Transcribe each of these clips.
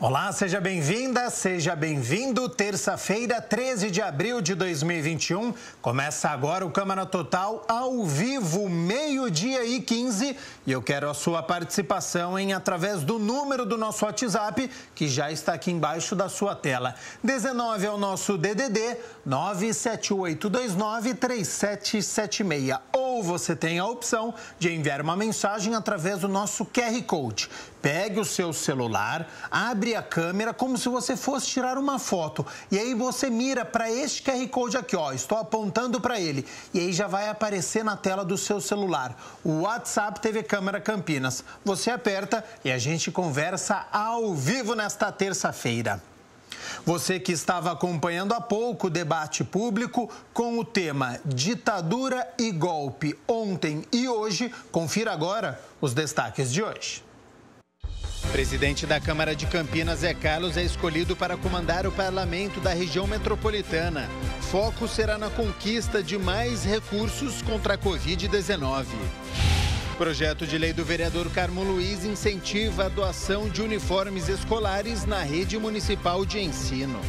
Olá, seja bem-vinda, seja bem-vindo. Terça-feira, 13 de abril de 2021. Começa agora o Câmara Total ao vivo, 12h15. E eu quero a sua participação através do número do nosso WhatsApp, que já está aqui embaixo da sua tela. 19 é o nosso DDD, 978293776. Ou você tem a opção de enviar uma mensagem através do nosso QR Code. Pegue o seu celular, abre a câmera como se você fosse tirar uma foto. E aí você mira para este QR Code aqui, ó. Estou apontando para ele. E aí já vai aparecer na tela do seu celular o WhatsApp TV Câmara Campinas. Você aperta e a gente conversa ao vivo nesta terça-feira. Você que estava acompanhando há pouco o debate público com o tema ditadura e golpe ontem e hoje, confira agora os destaques de hoje. O presidente da Câmara de Campinas, Zé Carlos, é escolhido para comandar o parlamento da região metropolitana. Foco será na conquista de mais recursos contra a Covid-19. O projeto de lei do vereador Carmo Luiz incentiva a doação de uniformes escolares na rede municipal de ensino.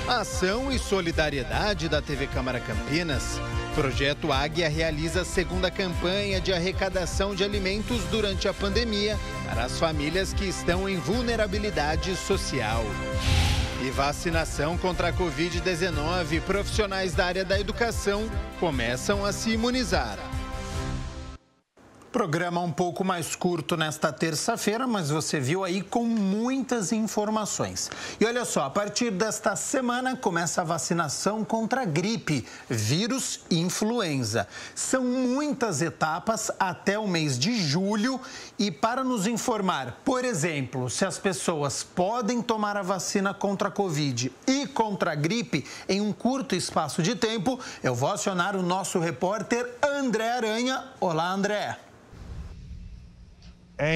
A ação e solidariedade da TV Câmara Campinas. O projeto Águia realiza a segunda campanha de arrecadação de alimentos durante a pandemia para as famílias que estão em vulnerabilidade social. E vacinação contra a Covid-19. Profissionais da área da educação começam a se imunizar. Programa um pouco mais curto nesta terça-feira, mas você viu aí com muitas informações. E olha só, a partir desta semana começa a vacinação contra a gripe, vírus e influenza. São muitas etapas até o mês de julho e para nos informar, por exemplo, se as pessoas podem tomar a vacina contra a Covid e contra a gripe em um curto espaço de tempo, eu vou acionar o nosso repórter André Aranha. Olá, André.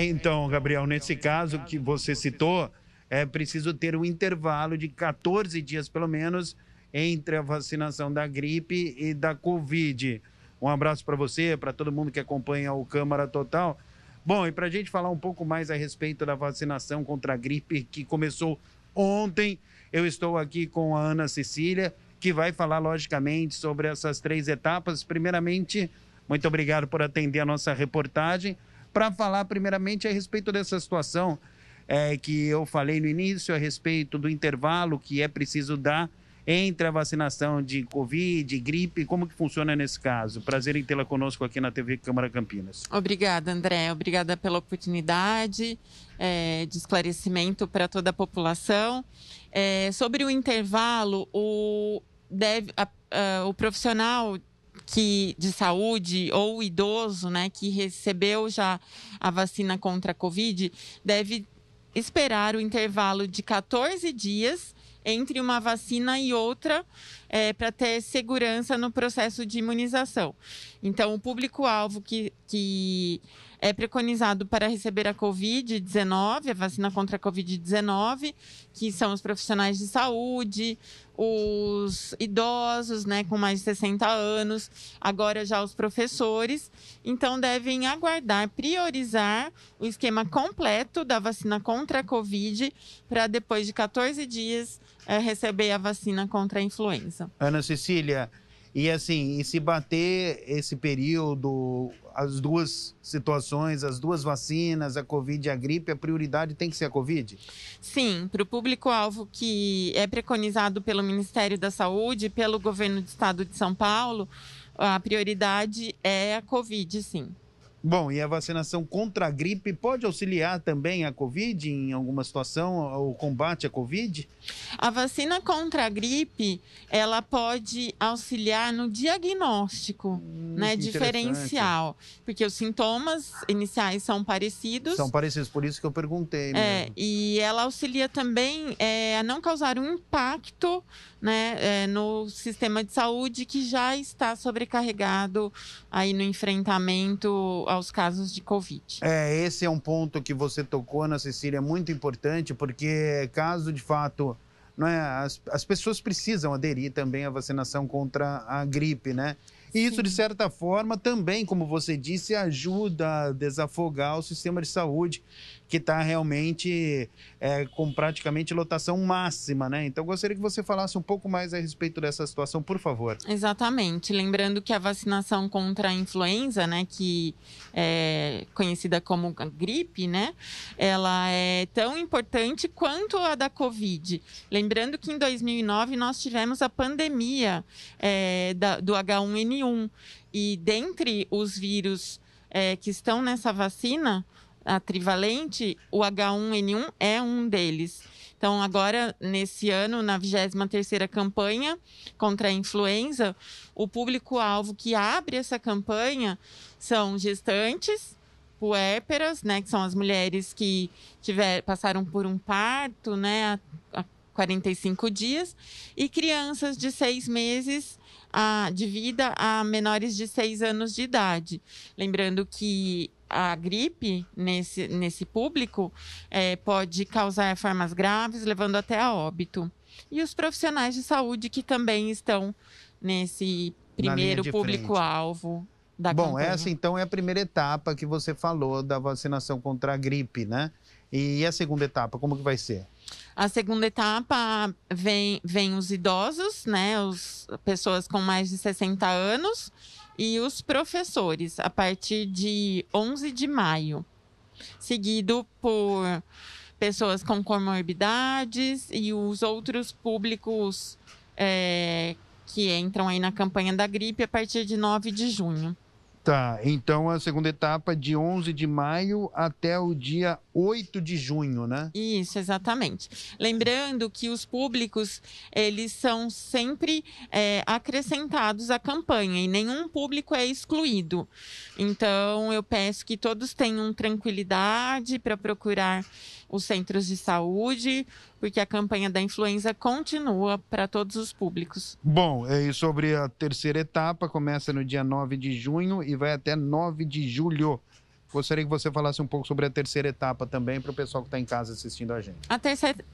Então, Gabriel, nesse caso que você citou, é preciso ter um intervalo de 14 dias, pelo menos, entre a vacinação da gripe e da Covid. Um abraço para você, para todo mundo que acompanha o Câmara Total. Bom, e para a gente falar um pouco mais a respeito da vacinação contra a gripe, que começou ontem, eu estou aqui com a Ana Cecília, que vai falar, logicamente, sobre essas 3 etapas. Primeiramente, muito obrigado por atender a nossa reportagem. Para falar primeiramente a respeito dessa situação que eu falei no início, a respeito do intervalo que é preciso dar entre a vacinação de Covid e gripe, como que funciona nesse caso? Prazer em tê-la conosco aqui na TV Câmara Campinas. Obrigada, André. Obrigada pela oportunidade de esclarecimento para toda a população. Sobre o intervalo, o profissional de saúde ou idoso, né, que recebeu já a vacina contra a Covid, deve esperar o intervalo de 14 dias entre uma vacina e outra para ter segurança no processo de imunização. Então, o público-alvo que é preconizado para receber a Covid-19, a vacina contra a Covid-19, que são os profissionais de saúde, os idosos, né, com mais de 60 anos, agora já os professores. Então, devem aguardar, priorizar o esquema completo da vacina contra a Covid para depois de 14 dias receber a vacina contra a influenza. Ana Cecília, e assim, e se bater esse período, as duas situações, as duas vacinas, a Covid e a gripe, a prioridade tem que ser a Covid? Sim, para o público-alvo que é preconizado pelo Ministério da Saúde e pelo Governo do Estado de São Paulo, a prioridade é a Covid, sim. Bom, e a vacinação contra a gripe pode auxiliar também a Covid em alguma situação, o combate à Covid? A vacina contra a gripe, ela pode auxiliar no diagnóstico, né, diferencial, porque os sintomas iniciais são parecidos. São parecidos, por isso que eu perguntei. E ela auxilia também a não causar um impacto, né, no sistema de saúde que já está sobrecarregado aí no enfrentamento aos casos de Covid. Esse é um ponto que você tocou, Ana Cecília, muito importante, porque caso de fato, não é, as pessoas precisam aderir também à vacinação contra a gripe, né? E isso, de certa forma, também, como você disse, ajuda a desafogar o sistema de saúde, que está realmente com praticamente lotação máxima, né? Então, gostaria que você falasse um pouco mais a respeito dessa situação, por favor. Exatamente. Lembrando que a vacinação contra a influenza, né, que é conhecida como gripe, né, ela é tão importante quanto a da Covid. Lembrando que em 2009 nós tivemos a pandemia do H1N1 e dentre os vírus que estão nessa vacina, a trivalente, o H1N1 é um deles. Então, agora, nesse ano, na 23ª campanha contra a influenza, o público-alvo que abre essa campanha são gestantes, puérperas, né, que são as mulheres que passaram por um parto, né, há 45 dias, e crianças de 6 meses de vida a menores de 6 anos de idade. Lembrando que a gripe nesse público pode causar formas graves, levando até a óbito. E os profissionais de saúde que também estão nesse primeiro público-alvo da campanha. Bom, essa então é a primeira etapa que você falou da vacinação contra a gripe, né? E a segunda etapa, como que vai ser? A segunda etapa vem os idosos, né? As pessoas com mais de 60 anos e os professores, a partir de 11 de maio. Seguido por pessoas com comorbidades e os outros públicos que entram aí na campanha da gripe a partir de 9 de junho. Tá, então a segunda etapa de 11 de maio até o dia 8 de junho, né? Isso, exatamente. Lembrando que os públicos, eles são sempre acrescentados à campanha e nenhum público é excluído. Então, eu peço que todos tenham tranquilidade para procurar os centros de saúde, porque a campanha da influenza continua para todos os públicos. Bom, e sobre a terceira etapa, começa no dia 9 de junho e vai até 9 de julho. Gostaria que você falasse um pouco sobre a terceira etapa também, para o pessoal que está em casa assistindo a gente.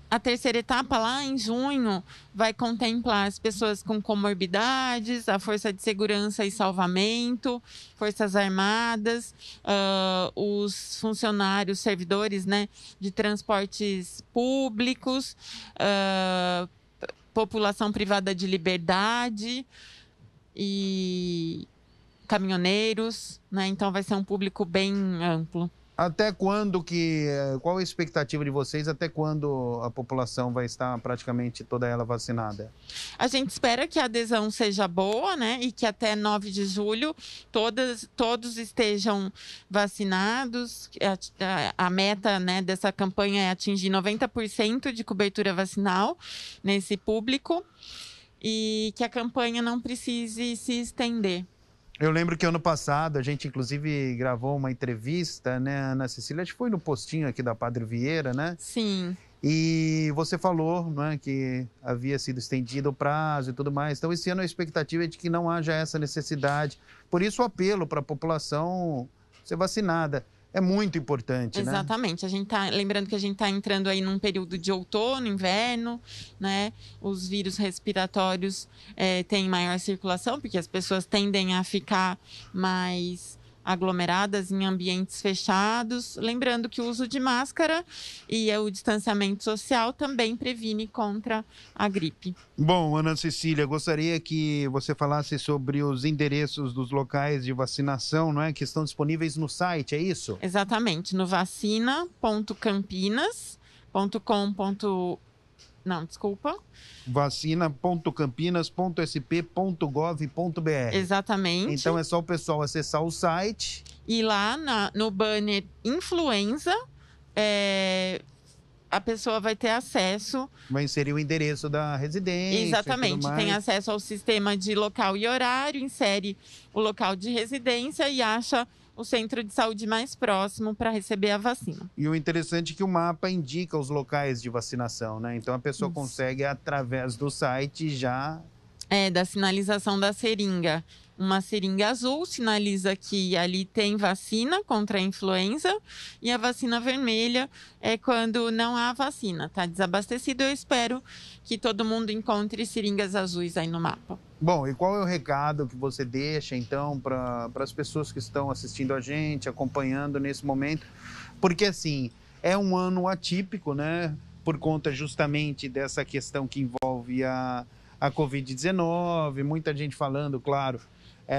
A terceira etapa, lá em junho, vai contemplar as pessoas com comorbidades, a Força de Segurança e Salvamento, Forças Armadas, os funcionários, servidores, né, de transportes públicos, população privada de liberdade e caminhoneiros, né? Então vai ser um público bem amplo. Até quando qual a expectativa de vocês, até quando a população vai estar praticamente toda ela vacinada? A gente espera que a adesão seja boa, né? E que até 9 de julho todos estejam vacinados. A meta, né, dessa campanha é atingir 90% de cobertura vacinal nesse público e que a campanha não precise se estender. Eu lembro que ano passado a gente, inclusive, gravou uma entrevista, né, Ana Cecília? Acho que foi no postinho aqui da Padre Vieira, né? Sim. E você falou, né, que havia sido estendido o prazo e tudo mais. Então, esse ano a expectativa é de que não haja essa necessidade. Por isso, o apelo para a população ser vacinada. É muito importante, né? Exatamente. Lembrando que a gente está entrando aí num período de outono, inverno, né? Os vírus respiratórios têm maior circulação, porque as pessoas tendem a ficar mais aglomeradas em ambientes fechados. Lembrando que o uso de máscara e o distanciamento social também previne contra a gripe. Bom, Ana Cecília, gostaria que você falasse sobre os endereços dos locais de vacinação, não é? Que estão disponíveis no site, é isso? Exatamente, no vacina.campinas.com. Não, desculpa. vacina.campinas.sp.gov.br. Exatamente. Então é só o pessoal acessar o site. E lá no banner influenza, a pessoa vai ter acesso. Vai inserir o endereço da residência. Exatamente. Tem acesso ao sistema de local e horário, insere o local de residência e acha o centro de saúde mais próximo para receber a vacina. E o interessante é que o mapa indica os locais de vacinação, né? Então a pessoa consegue, através do site, já... da sinalização da seringa. Uma seringa azul sinaliza que ali tem vacina contra a influenza e a vacina vermelha é quando não há vacina. Está desabastecido, eu espero que todo mundo encontre seringas azuis aí no mapa. Bom, e qual é o recado que você deixa, então, para as pessoas que estão assistindo a gente, acompanhando nesse momento? Porque, assim, É um ano atípico, né? Por conta justamente dessa questão que envolve a Covid-19, muita gente falando, claro,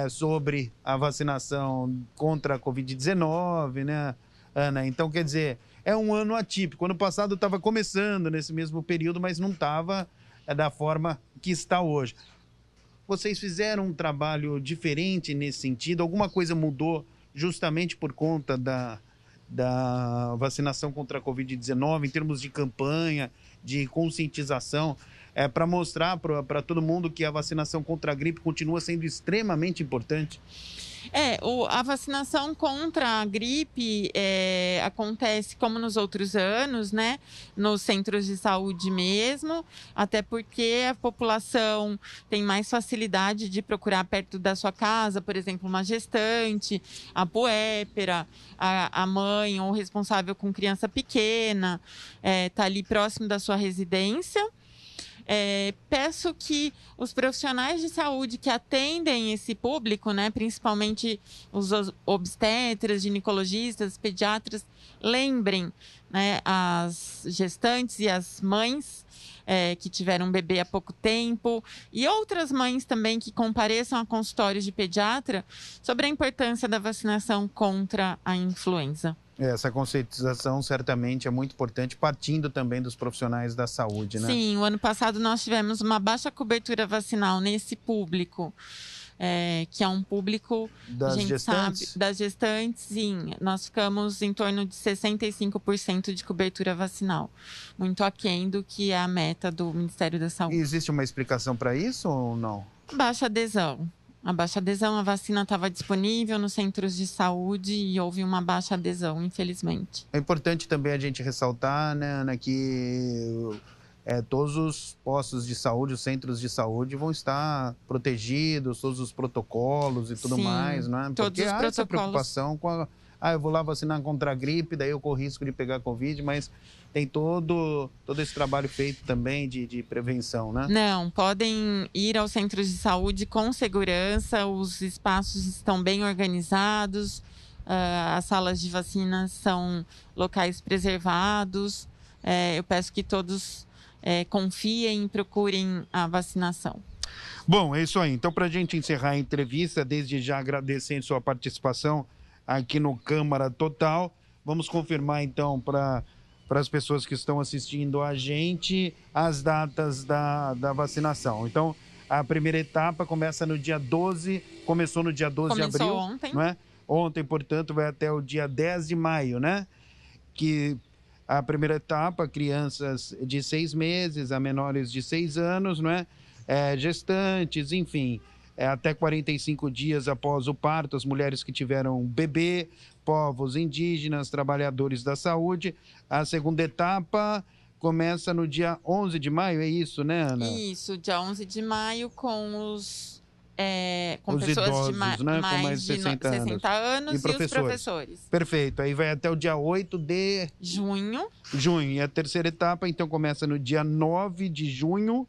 sobre a vacinação contra a Covid-19, né, Ana? Então, quer dizer, é um ano atípico. Ano passado estava começando nesse mesmo período, mas não estava da forma que está hoje. Vocês fizeram um trabalho diferente nesse sentido? Alguma coisa mudou justamente por conta da vacinação contra a Covid-19, em termos de campanha, de conscientização, para mostrar para todo mundo que a vacinação contra a gripe continua sendo extremamente importante? A vacinação contra a gripe acontece como nos outros anos, né? Nos centros de saúde mesmo, até porque a população tem mais facilidade de procurar perto da sua casa, por exemplo, uma gestante, a puérpera, a mãe ou responsável com criança pequena, está ali próximo da sua residência. Peço que os profissionais de saúde que atendem esse público, né, principalmente os obstetras, ginecologistas, pediatras, lembrem, né, as gestantes e as mães que tiveram um bebê há pouco tempo e outras mães também que compareçam a consultórios de pediatra sobre a importância da vacinação contra a influenza. Essa conscientização certamente é muito importante, partindo também dos profissionais da saúde, né? Sim, o ano passado nós tivemos uma baixa cobertura vacinal nesse público, que é um público, das gestantes? Sabe, das gestantes, sim. Nós ficamos em torno de 65% de cobertura vacinal, muito aquém do que é a meta do Ministério da Saúde. E existe uma explicação para isso ou não? Baixa adesão. A baixa adesão, a vacina estava disponível nos centros de saúde e houve uma baixa adesão, infelizmente. É importante também a gente ressaltar, né, Ana, que todos os postos de saúde, os centros de saúde vão estar protegidos, todos os protocolos e tudo mais, não é? Porque há essa preocupação com eu vou lá vacinar contra a gripe, daí eu corro risco de pegar Covid, mas tem todo esse trabalho feito também de prevenção, né? Não, podem ir aos centros de saúde com segurança, os espaços estão bem organizados, as salas de vacina são locais preservados. Eu peço que todos confiem e procurem a vacinação. Bom, é isso aí. Então, para a gente encerrar a entrevista, desde já agradecendo sua participação aqui no Câmara Total, vamos confirmar então para as pessoas que estão assistindo a gente as datas da vacinação. Então, a primeira etapa começa no dia 12, começou no dia 12 de abril. Ontem. Não é? Ontem, portanto, vai até o dia 10 de maio, né? Que a primeira etapa, crianças de 6 meses a menores de 6 anos, não é? Gestantes, enfim, até 45 dias após o parto, as mulheres que tiveram bebê, povos indígenas, trabalhadores da saúde. A segunda etapa começa no dia 11 de maio, é isso, né, Ana? Isso, dia 11 de maio com os pessoas idosos, de né, com mais de 60 anos e os professores. Perfeito, aí vai até o dia 8 de junho. E a terceira etapa, então, começa no dia 9 de junho.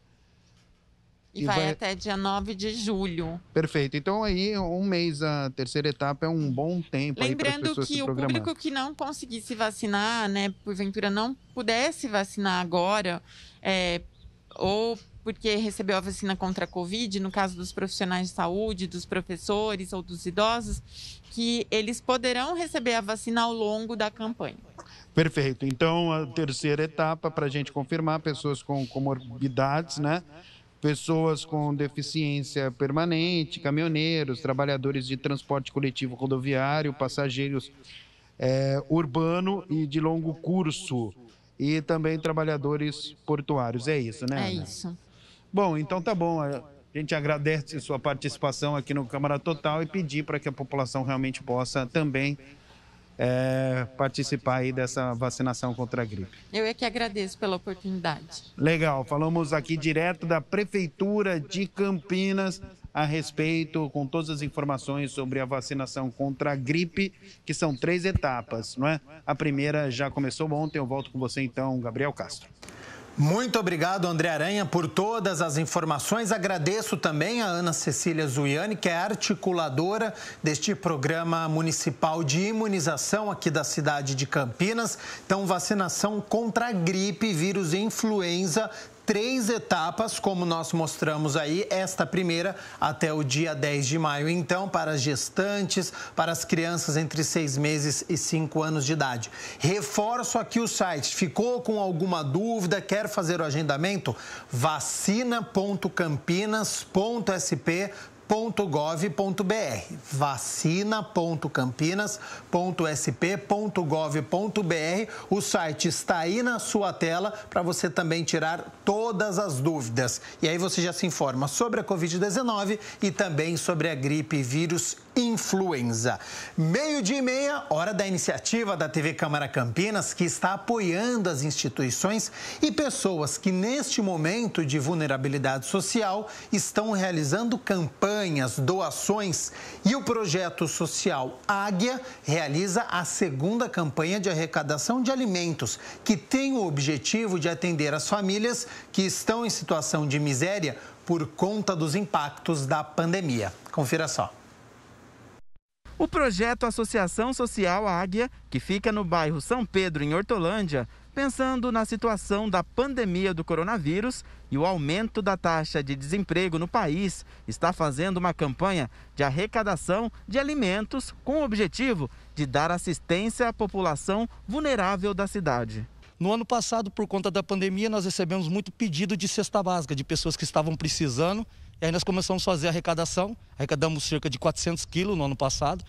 E vai até dia 9 de julho. Perfeito. Então, aí, um mês, a terceira etapa é um bom tempo. Lembrando que o público que não conseguisse vacinar, né, porventura não pudesse vacinar agora, ou porque recebeu a vacina contra a Covid, no caso dos profissionais de saúde, dos professores ou dos idosos, que eles poderão receber a vacina ao longo da campanha. Perfeito. Então, a terceira etapa, para a gente confirmar, pessoas com comorbidades, né? Pessoas com deficiência permanente, caminhoneiros, trabalhadores de transporte coletivo rodoviário, passageiros urbano e de longo curso, e também trabalhadores portuários. É isso, né, Ana? É isso. Bom, então tá bom. A gente agradece sua participação aqui no Câmara Total e pedir para que a população realmente possa também participar aí dessa vacinação contra a gripe. Eu é que agradeço pela oportunidade. Legal, falamos aqui direto da Prefeitura de Campinas a respeito, com todas as informações sobre a vacinação contra a gripe, que são 3 etapas, não é? A primeira já começou ontem, eu volto com você então, Gabriel Castro. Muito obrigado, André Aranha, por todas as informações. Agradeço também a Ana Cecília Zuiani, que é articuladora deste programa municipal de imunização aqui da cidade de Campinas. Então, vacinação contra a gripe, vírus e influenza. 3 etapas, como nós mostramos aí, esta primeira até o dia 10 de maio. Então, para as gestantes, para as crianças entre 6 meses e 5 anos de idade. Reforço aqui o site. Ficou com alguma dúvida, quer fazer o agendamento? vacina.campinas.sp.gov.br, vacina.campinas.sp.gov.br. O site está aí na sua tela para você também tirar todas as dúvidas. E aí você já se informa sobre a Covid-19 e também sobre a gripe vírus influenza. 12:30, hora da iniciativa da TV Câmara Campinas, que está apoiando as instituições e pessoas que neste momento de vulnerabilidade social estão realizando campanhas, doações, e o projeto social Águia realiza a segunda campanha de arrecadação de alimentos, que tem o objetivo de atender as famílias que estão em situação de miséria por conta dos impactos da pandemia. Confira só. O projeto Associação Social Águia, que fica no bairro São Pedro, em Hortolândia, pensando na situação da pandemia do coronavírus e o aumento da taxa de desemprego no país, está fazendo uma campanha de arrecadação de alimentos com o objetivo de dar assistência à população vulnerável da cidade. No ano passado, por conta da pandemia, nós recebemos muito pedido de cesta básica, de pessoas que estavam precisando. E aí nós começamos a fazer a arrecadação, arrecadamos cerca de 400 quilos no ano passado.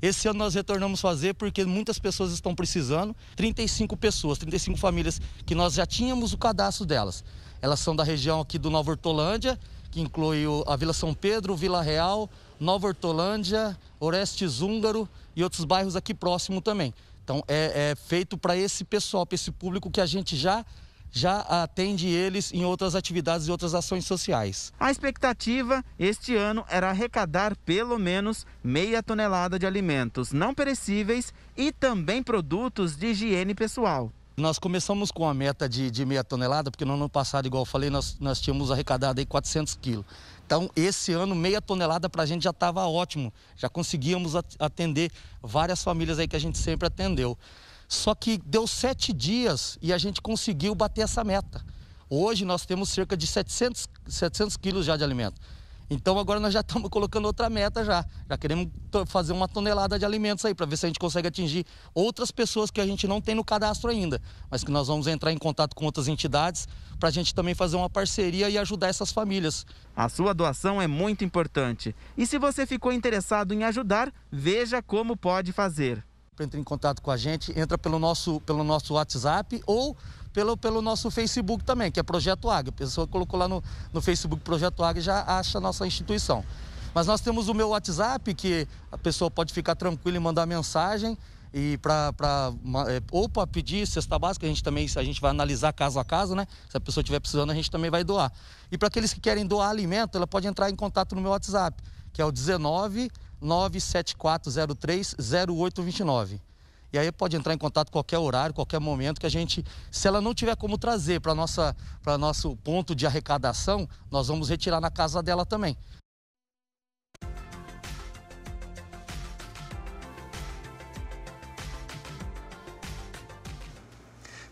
Esse ano nós retornamos a fazer porque muitas pessoas estão precisando, 35 pessoas, 35 famílias que nós já tínhamos o cadastro delas. Elas são da região aqui do Nova Hortolândia, que inclui a Vila São Pedro, Vila Real, Nova Hortolândia, Orestes Húngaro e outros bairros aqui próximo também. Então é feito para esse pessoal, para esse público que a gente já atende eles em outras atividades e outras ações sociais. A expectativa este ano era arrecadar pelo menos meia tonelada de alimentos não perecíveis e também produtos de higiene pessoal. Nós começamos com a meta de meia tonelada, porque no ano passado, igual eu falei, nós tínhamos arrecadado aí 400 quilos. Então, esse ano, meia tonelada para a gente já estava ótimo. Já conseguíamos atender várias famílias aí que a gente sempre atendeu. Só que deu 7 dias e a gente conseguiu bater essa meta. Hoje nós temos cerca de 700 quilos já de alimento. Então agora nós já estamos colocando outra meta já. Já queremos fazer 1 tonelada de alimentos aí para ver se a gente consegue atingir outras pessoas que a gente não tem no cadastro ainda. Mas que nós vamos entrar em contato com outras entidades para a gente também fazer uma parceria e ajudar essas famílias. A sua doação é muito importante. E se você ficou interessado em ajudar, veja como pode fazer. Entre em contato com a gente, entra pelo nosso WhatsApp ou pelo nosso Facebook também, que é Projeto Águia. A pessoa colocou lá no Facebook Projeto Águia e já acha a nossa instituição. Mas nós temos o meu WhatsApp, que a pessoa pode ficar tranquila e mandar mensagem e ou para pedir cesta básica, a gente vai analisar caso a caso, né? Se a pessoa estiver precisando, a gente também vai doar. E para aqueles que querem doar alimento, ela pode entrar em contato no meu WhatsApp, que é o 19974030829. E aí pode entrar em contato qualquer horário, qualquer momento, que a gente, se ela não tiver como trazer para nosso ponto de arrecadação, nós vamos retirar na casa dela também.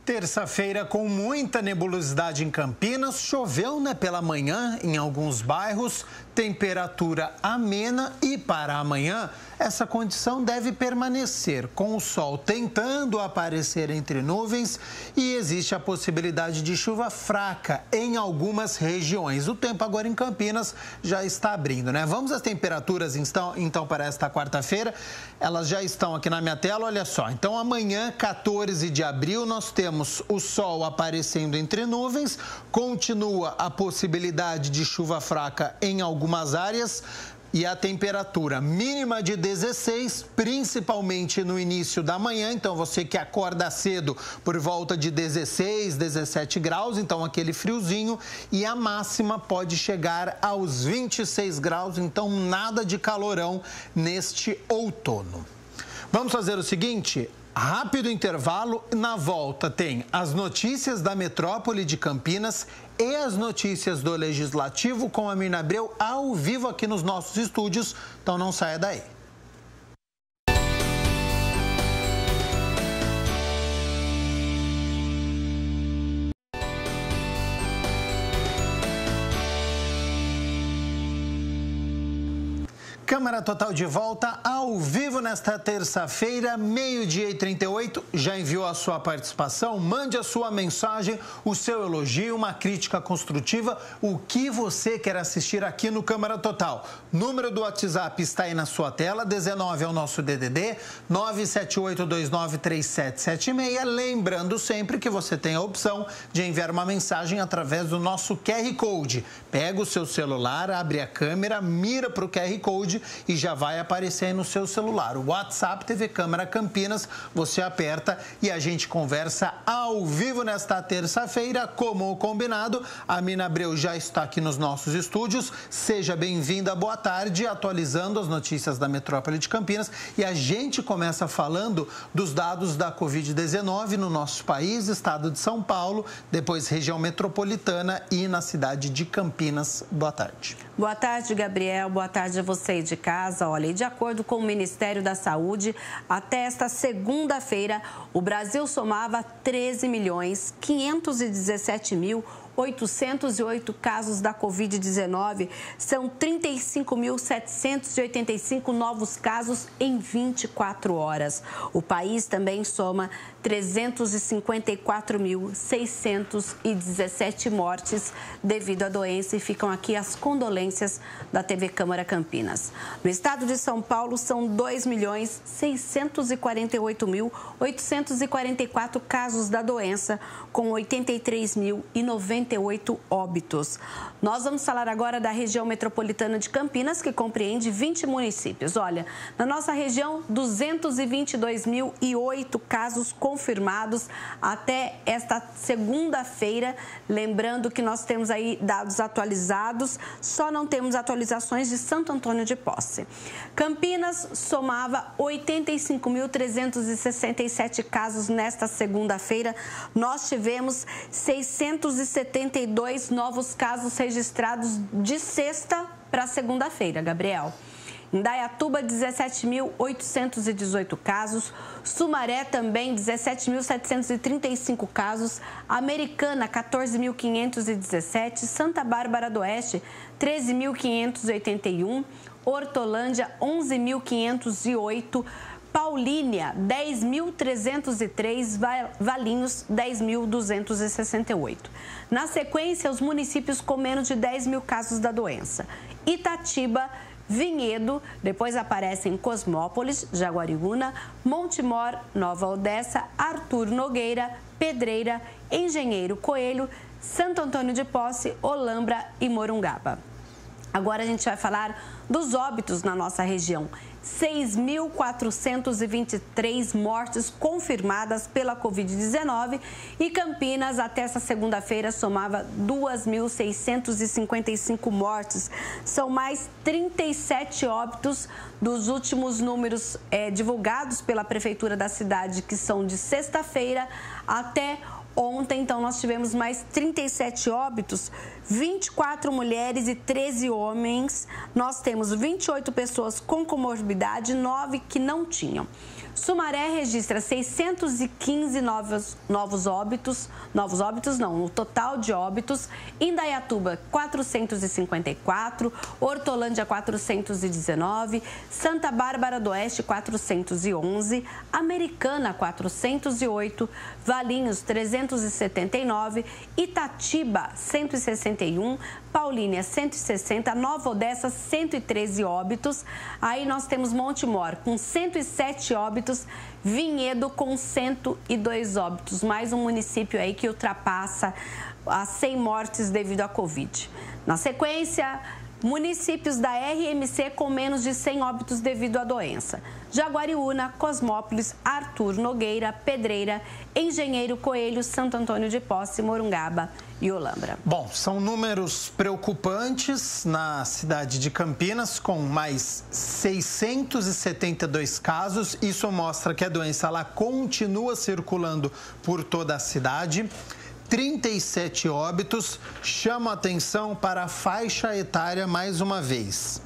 Terça-feira com muita nebulosidade em Campinas, choveu pela manhã em alguns bairros, temperatura amena e para amanhã essa condição deve permanecer, com o sol tentando aparecer entre nuvens e existe a possibilidade de chuva fraca em algumas regiões. O tempo agora em Campinas já está abrindo, né? Vamos às temperaturas então para esta quarta-feira. Elas já estão aqui na minha tela, olha só. Então amanhã, 14 de abril, nós temos o sol aparecendo entre nuvens, continua a possibilidade de chuva fraca em algumas áreas. E a temperatura mínima de 16, principalmente no início da manhã. Então, você que acorda cedo por volta de 16, 17 graus, então aquele friozinho. E a máxima pode chegar aos 26 graus, então nada de calorão neste outono. Vamos fazer o seguinte... Rápido intervalo, na volta tem as notícias da metrópole de Campinas e as notícias do Legislativo com a Mirna Abreu ao vivo aqui nos nossos estúdios, então não saia daí. Câmara Total de volta ao vivo nesta terça-feira, 12h38. Já enviou a sua participação? Mande a sua mensagem, o seu elogio, uma crítica construtiva, o que você quer assistir aqui no Câmara Total. Número do WhatsApp está aí na sua tela, 19 é o nosso DDD, 978293776. Lembrando sempre que você tem a opção de enviar uma mensagem através do nosso QR Code. Pega o seu celular, abre a câmera, mira para o QR Code e já vai aparecer aí no seu celular. O WhatsApp TV Câmara Campinas, você aperta e a gente conversa ao vivo nesta terça-feira, como combinado. A Mirna Abreu já está aqui nos nossos estúdios. Seja bem-vinda, boa tarde, atualizando as notícias da metrópole de Campinas. E a gente começa falando dos dados da Covid-19 no nosso país, estado de São Paulo, depois região metropolitana e na cidade de Campinas. Boa tarde. Boa tarde, Gabriel. Boa tarde a você de casa. Olha, e de acordo com o Ministério da Saúde, até esta segunda-feira, o Brasil somava 13.517.808 casos da Covid-19. São 35.785 novos casos em 24 horas. O país também soma 354.617 mortes devido à doença e ficam aqui as condolências da TV Câmara Campinas. No estado de São Paulo, são 2.648.844 casos da doença, com 83.098 óbitos. Nós vamos falar agora da região metropolitana de Campinas, que compreende 20 municípios. Olha, na nossa região, 222.008 casos confirmados até esta segunda-feira. Lembrando que nós temos aí dados atualizados, só não temos atualizações de Santo Antônio de Posse. Campinas somava 85.367 casos nesta segunda-feira. Nós tivemos 672 novos casos registrados de sexta para segunda-feira, Gabriel. Indaiatuba, 17.818 casos. Sumaré, também, 17.735 casos. Americana, 14.517. Santa Bárbara do Oeste, 13.581. Hortolândia, 11.508. Paulínia, 10.303, Valinhos, 10.268. Na sequência, os municípios com menos de 10 mil casos da doença. Itatiba, Vinhedo, depois aparecem Cosmópolis, Jaguariúna, Montemor, Nova Odessa, Arthur Nogueira, Pedreira, Engenheiro Coelho, Santo Antônio de Posse, Olambra e Morungaba. Agora a gente vai falar dos óbitos na nossa região. 6.423 mortes confirmadas pela Covid-19 e Campinas, até essa segunda-feira, somava 2.655 mortes. São mais 37 óbitos dos últimos números divulgados pela Prefeitura da cidade, que são de sexta-feira até ontem. Então, nós tivemos mais 37 óbitos, 24 mulheres e 13 homens. Nós temos 28 pessoas com comorbidade, 9 que não tinham. Sumaré registra 615 novos óbitos, no total de óbitos. Indaiatuba, 454, Hortolândia, 419, Santa Bárbara do Oeste, 411, Americana, 408, Valinhos, 379, Itatiba, 161, Paulínia, 160, Nova Odessa, 113 óbitos. Aí nós temos Montemor, com 107 óbitos, Vinhedo com 102 óbitos. Mais um município aí que ultrapassa as 100 mortes devido à Covid. Na sequência, municípios da RMC com menos de 100 óbitos devido à doença. Jaguariúna, Cosmópolis, Arthur Nogueira, Pedreira, Engenheiro Coelho, Santo Antônio de Posse, Morungaba e Olambra. Bom, são números preocupantes na cidade de Campinas, com mais 672 casos. Isso mostra que a doença ela continua circulando por toda a cidade. 37 óbitos. Chama atenção para a faixa etária mais uma vez.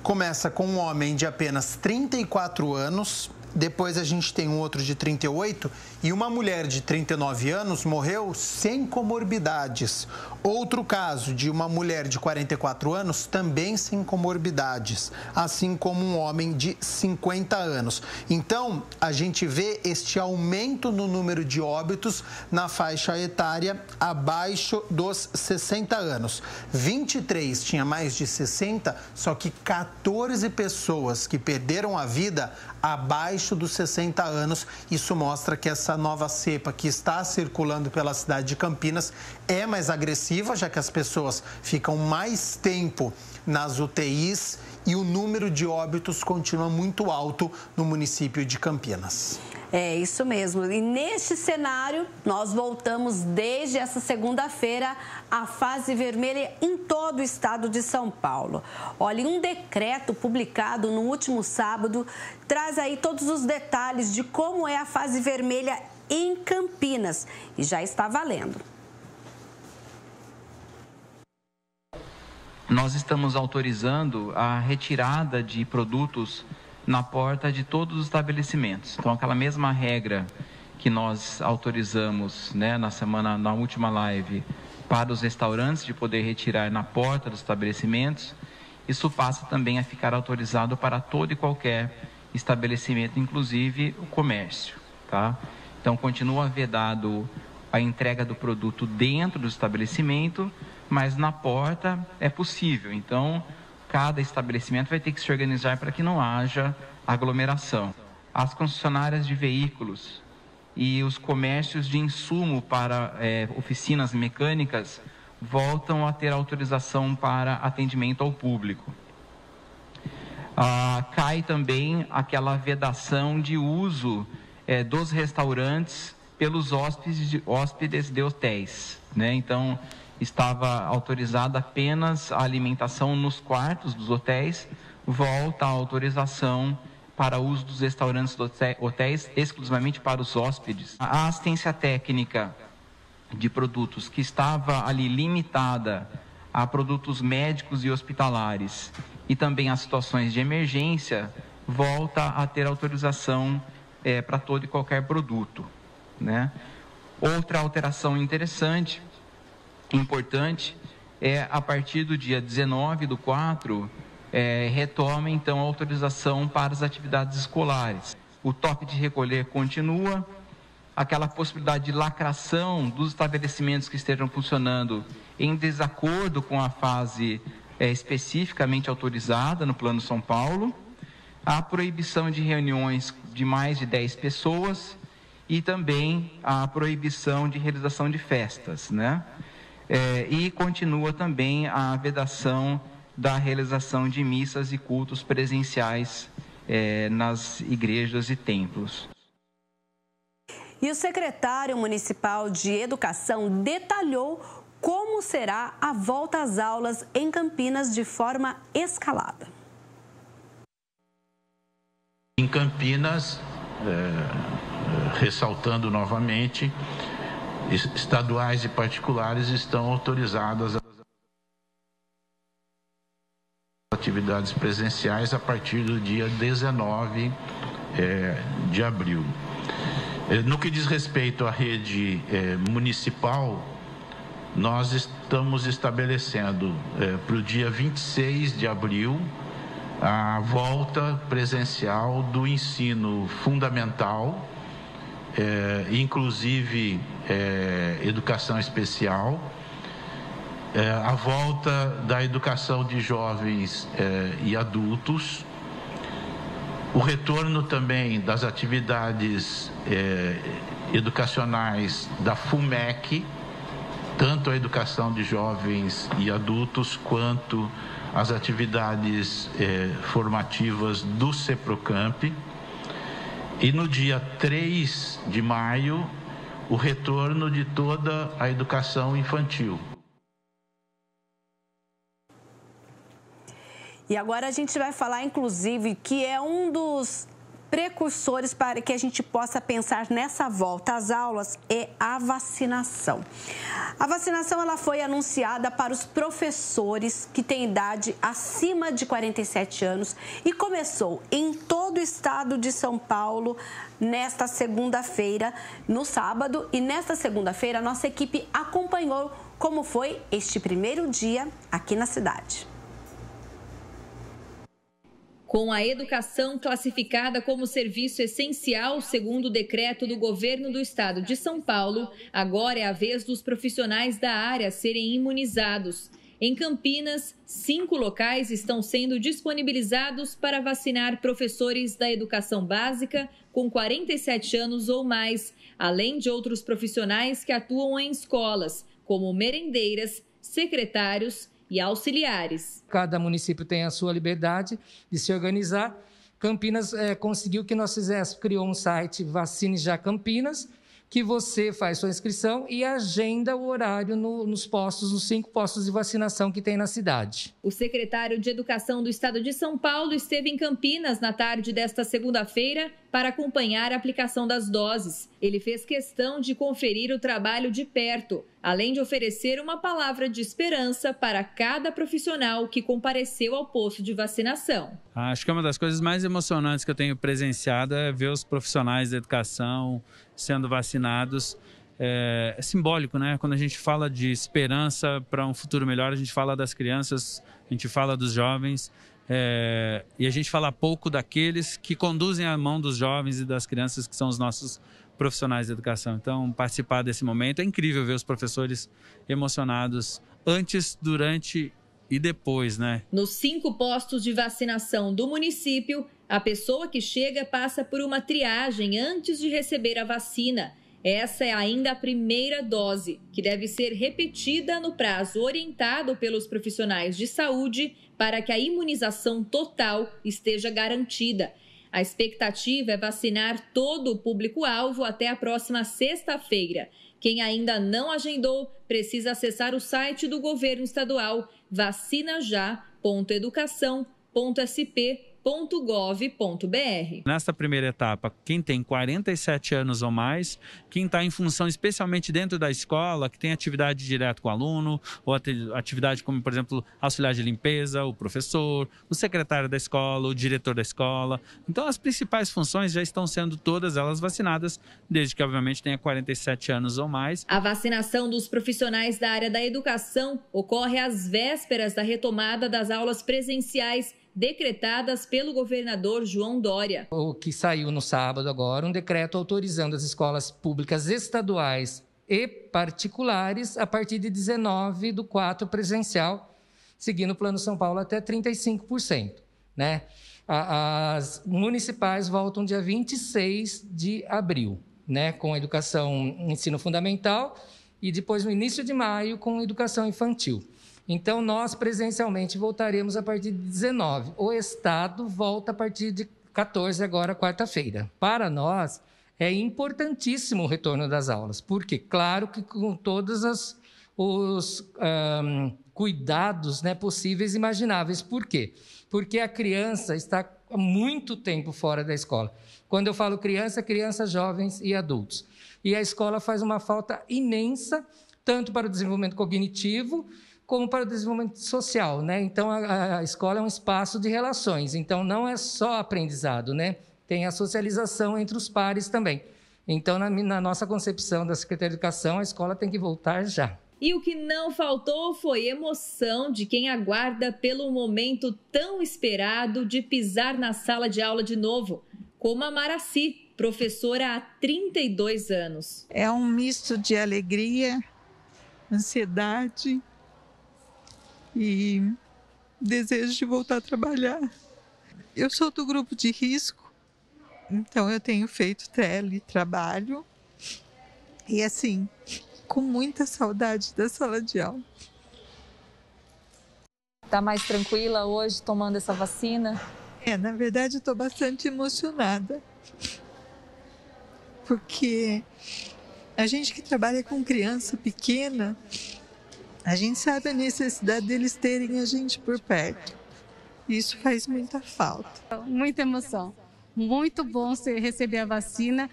Começa com um homem de apenas 34 anos. Depois a gente tem um outro de 38 e uma mulher de 39 anos morreu sem comorbidades. Outro caso de uma mulher de 44 anos também sem comorbidades, assim como um homem de 50 anos. Então, a gente vê este aumento no número de óbitos na faixa etária abaixo dos 60 anos. 23 tinha mais de 60, só que 14 pessoas que perderam a vida abaixo dos 60 anos. Isso mostra que essa nova cepa que está circulando pela cidade de Campinas é mais agressiva, já que as pessoas ficam mais tempo nas UTIs e o número de óbitos continua muito alto no município de Campinas. É isso mesmo. E neste cenário, nós voltamos desde essa segunda-feira à fase vermelha em todo o estado de São Paulo. Olha, um decreto publicado no último sábado traz aí todos os detalhes de como é a fase vermelha em Campinas e já está valendo. Nós estamos autorizando a retirada de produtos na porta de todos os estabelecimentos. Então, aquela mesma regra que nós autorizamos, né, na última live, para os restaurantes de poder retirar na porta dos estabelecimentos, isso passa também a ficar autorizado para todo e qualquer estabelecimento, inclusive o comércio, tá? Então, continua vedado a entrega do produto dentro do estabelecimento, mas na porta é possível. Então, cada estabelecimento vai ter que se organizar para que não haja aglomeração. As concessionárias de veículos e os comércios de insumo para oficinas mecânicas voltam a ter autorização para atendimento ao público. Cai também aquela vedação de uso dos restaurantes pelos hóspedes de hotéis, né? Então, estava autorizada apenas a alimentação nos quartos dos hotéis, volta a autorização para uso dos restaurantes dos hotéis exclusivamente para os hóspedes. A assistência técnica de produtos que estava ali limitada a produtos médicos e hospitalares e também a situações de emergência, volta a ter autorização para todo e qualquer produto, né? Outra alteração interessante, importante, é a partir do dia 19/4, retoma então a autorização para as atividades escolares. O toque de recolher continua, aquela possibilidade de lacração dos estabelecimentos que estejam funcionando em desacordo com a fase especificamente autorizada no Plano São Paulo, a proibição de reuniões de mais de 10 pessoas e também a proibição de realização de festas, né? E continua também a vedação da realização de missas e cultos presenciais nas igrejas e templos. E o secretário municipal de Educação detalhou como será a volta às aulas em Campinas de forma escalada. Em Campinas, ressaltando novamente, estaduais e particulares estão autorizadas as atividades presenciais a partir do dia 19 de abril. No que diz respeito à rede municipal, nós estamos estabelecendo para o dia 26 de abril a volta presencial do ensino fundamental, inclusive educação especial, a volta da educação de jovens e adultos, o retorno também das atividades educacionais da FUMEC, tanto a educação de jovens e adultos, quanto as atividades formativas do CEPROCAMP. E no dia 3 de maio, o retorno de toda a educação infantil. E agora a gente vai falar, inclusive, que é um dos precursores para que a gente possa pensar nessa volta às aulas é a vacinação. A vacinação ela foi anunciada para os professores que têm idade acima de 47 anos e começou em todo o estado de São Paulo nesta segunda-feira, no sábado. E nesta segunda-feira, a nossa equipe acompanhou como foi este primeiro dia aqui na cidade. Com a educação classificada como serviço essencial, segundo o decreto do governo do estado de São Paulo, agora é a vez dos profissionais da área serem imunizados. Em Campinas, 5 locais estão sendo disponibilizados para vacinar professores da educação básica com 47 anos ou mais, além de outros profissionais que atuam em escolas, como merendeiras, secretários e auxiliares. Cada município tem a sua liberdade de se organizar. Campinas conseguiu que nós criou um site Vacine Já Campinas, que você faz sua inscrição e agenda o horário nos 5 postos de vacinação que tem na cidade. O secretário de Educação do Estado de São Paulo esteve em Campinas na tarde desta segunda-feira para acompanhar a aplicação das doses. Ele fez questão de conferir o trabalho de perto, além de oferecer uma palavra de esperança para cada profissional que compareceu ao posto de vacinação. Acho que uma das coisas mais emocionantes que eu tenho presenciado é ver os profissionais da educação sendo vacinados. É simbólico, né? Quando a gente fala de esperança para um futuro melhor, a gente fala das crianças, a gente fala dos jovens, e a gente fala pouco daqueles que conduzem a mão dos jovens e das crianças, que são os nossos profissionais da educação. Então, participar desse momento é incrível, ver os professores emocionados antes, durante e depois, né? Nos 5 postos de vacinação do município, a pessoa que chega passa por uma triagem antes de receber a vacina. Essa é ainda a primeira dose, que deve ser repetida no prazo orientado pelos profissionais de saúde para que a imunização total esteja garantida. A expectativa é vacinar todo o público-alvo até a próxima sexta-feira. Quem ainda não agendou precisa acessar o site do governo estadual vacinajá.educação.sp.gov.br. Nesta primeira etapa, quem tem 47 anos ou mais, quem está em função especialmente dentro da escola, que tem atividade direto com o aluno, ou atividade como, por exemplo, auxiliar de limpeza, o professor, o secretário da escola, o diretor da escola. Então, as principais funções já estão sendo todas elas vacinadas, desde que, obviamente, tenha 47 anos ou mais. A vacinação dos profissionais da área da educação ocorre às vésperas da retomada das aulas presenciais decretadas pelo governador João Dória. O que saiu no sábado agora, um decreto autorizando as escolas públicas estaduais e particulares a partir de 19/4 presencial, seguindo o Plano São Paulo até 35%, né? As municipais voltam dia 26 de abril, né? Com a educação ensino fundamental e depois no início de maio com educação infantil. Então, nós presencialmente voltaremos a partir de 19. O Estado volta a partir de 14, agora quarta-feira. Para nós, é importantíssimo o retorno das aulas, porque, claro que com todos os cuidados, né, possíveis e imagináveis. Por quê? Porque a criança está há muito tempo fora da escola. Quando eu falo criança, jovens e adultos. E a escola faz uma falta imensa, tanto para o desenvolvimento cognitivo, como para o desenvolvimento social, né? Então, a escola é um espaço de relações. Então, não é só aprendizado, né? Tem a socialização entre os pares também. Então, na nossa concepção da Secretaria de Educação, a escola tem que voltar já. E o que não faltou foi emoção de quem aguarda pelo momento tão esperado de pisar na sala de aula de novo, como a Maraci, professora há 32 anos. É um misto de alegria, ansiedade e desejo de voltar a trabalhar. Eu sou do grupo de risco, então eu tenho feito teletrabalho e assim, com muita saudade da sala de aula. Está mais tranquila hoje tomando essa vacina? Na verdade, eu estou bastante emocionada. Porque a gente que trabalha com criança pequena, a gente sabe a necessidade deles terem a gente por perto. Isso faz muita falta. Muita emoção. Muito bom receber a vacina.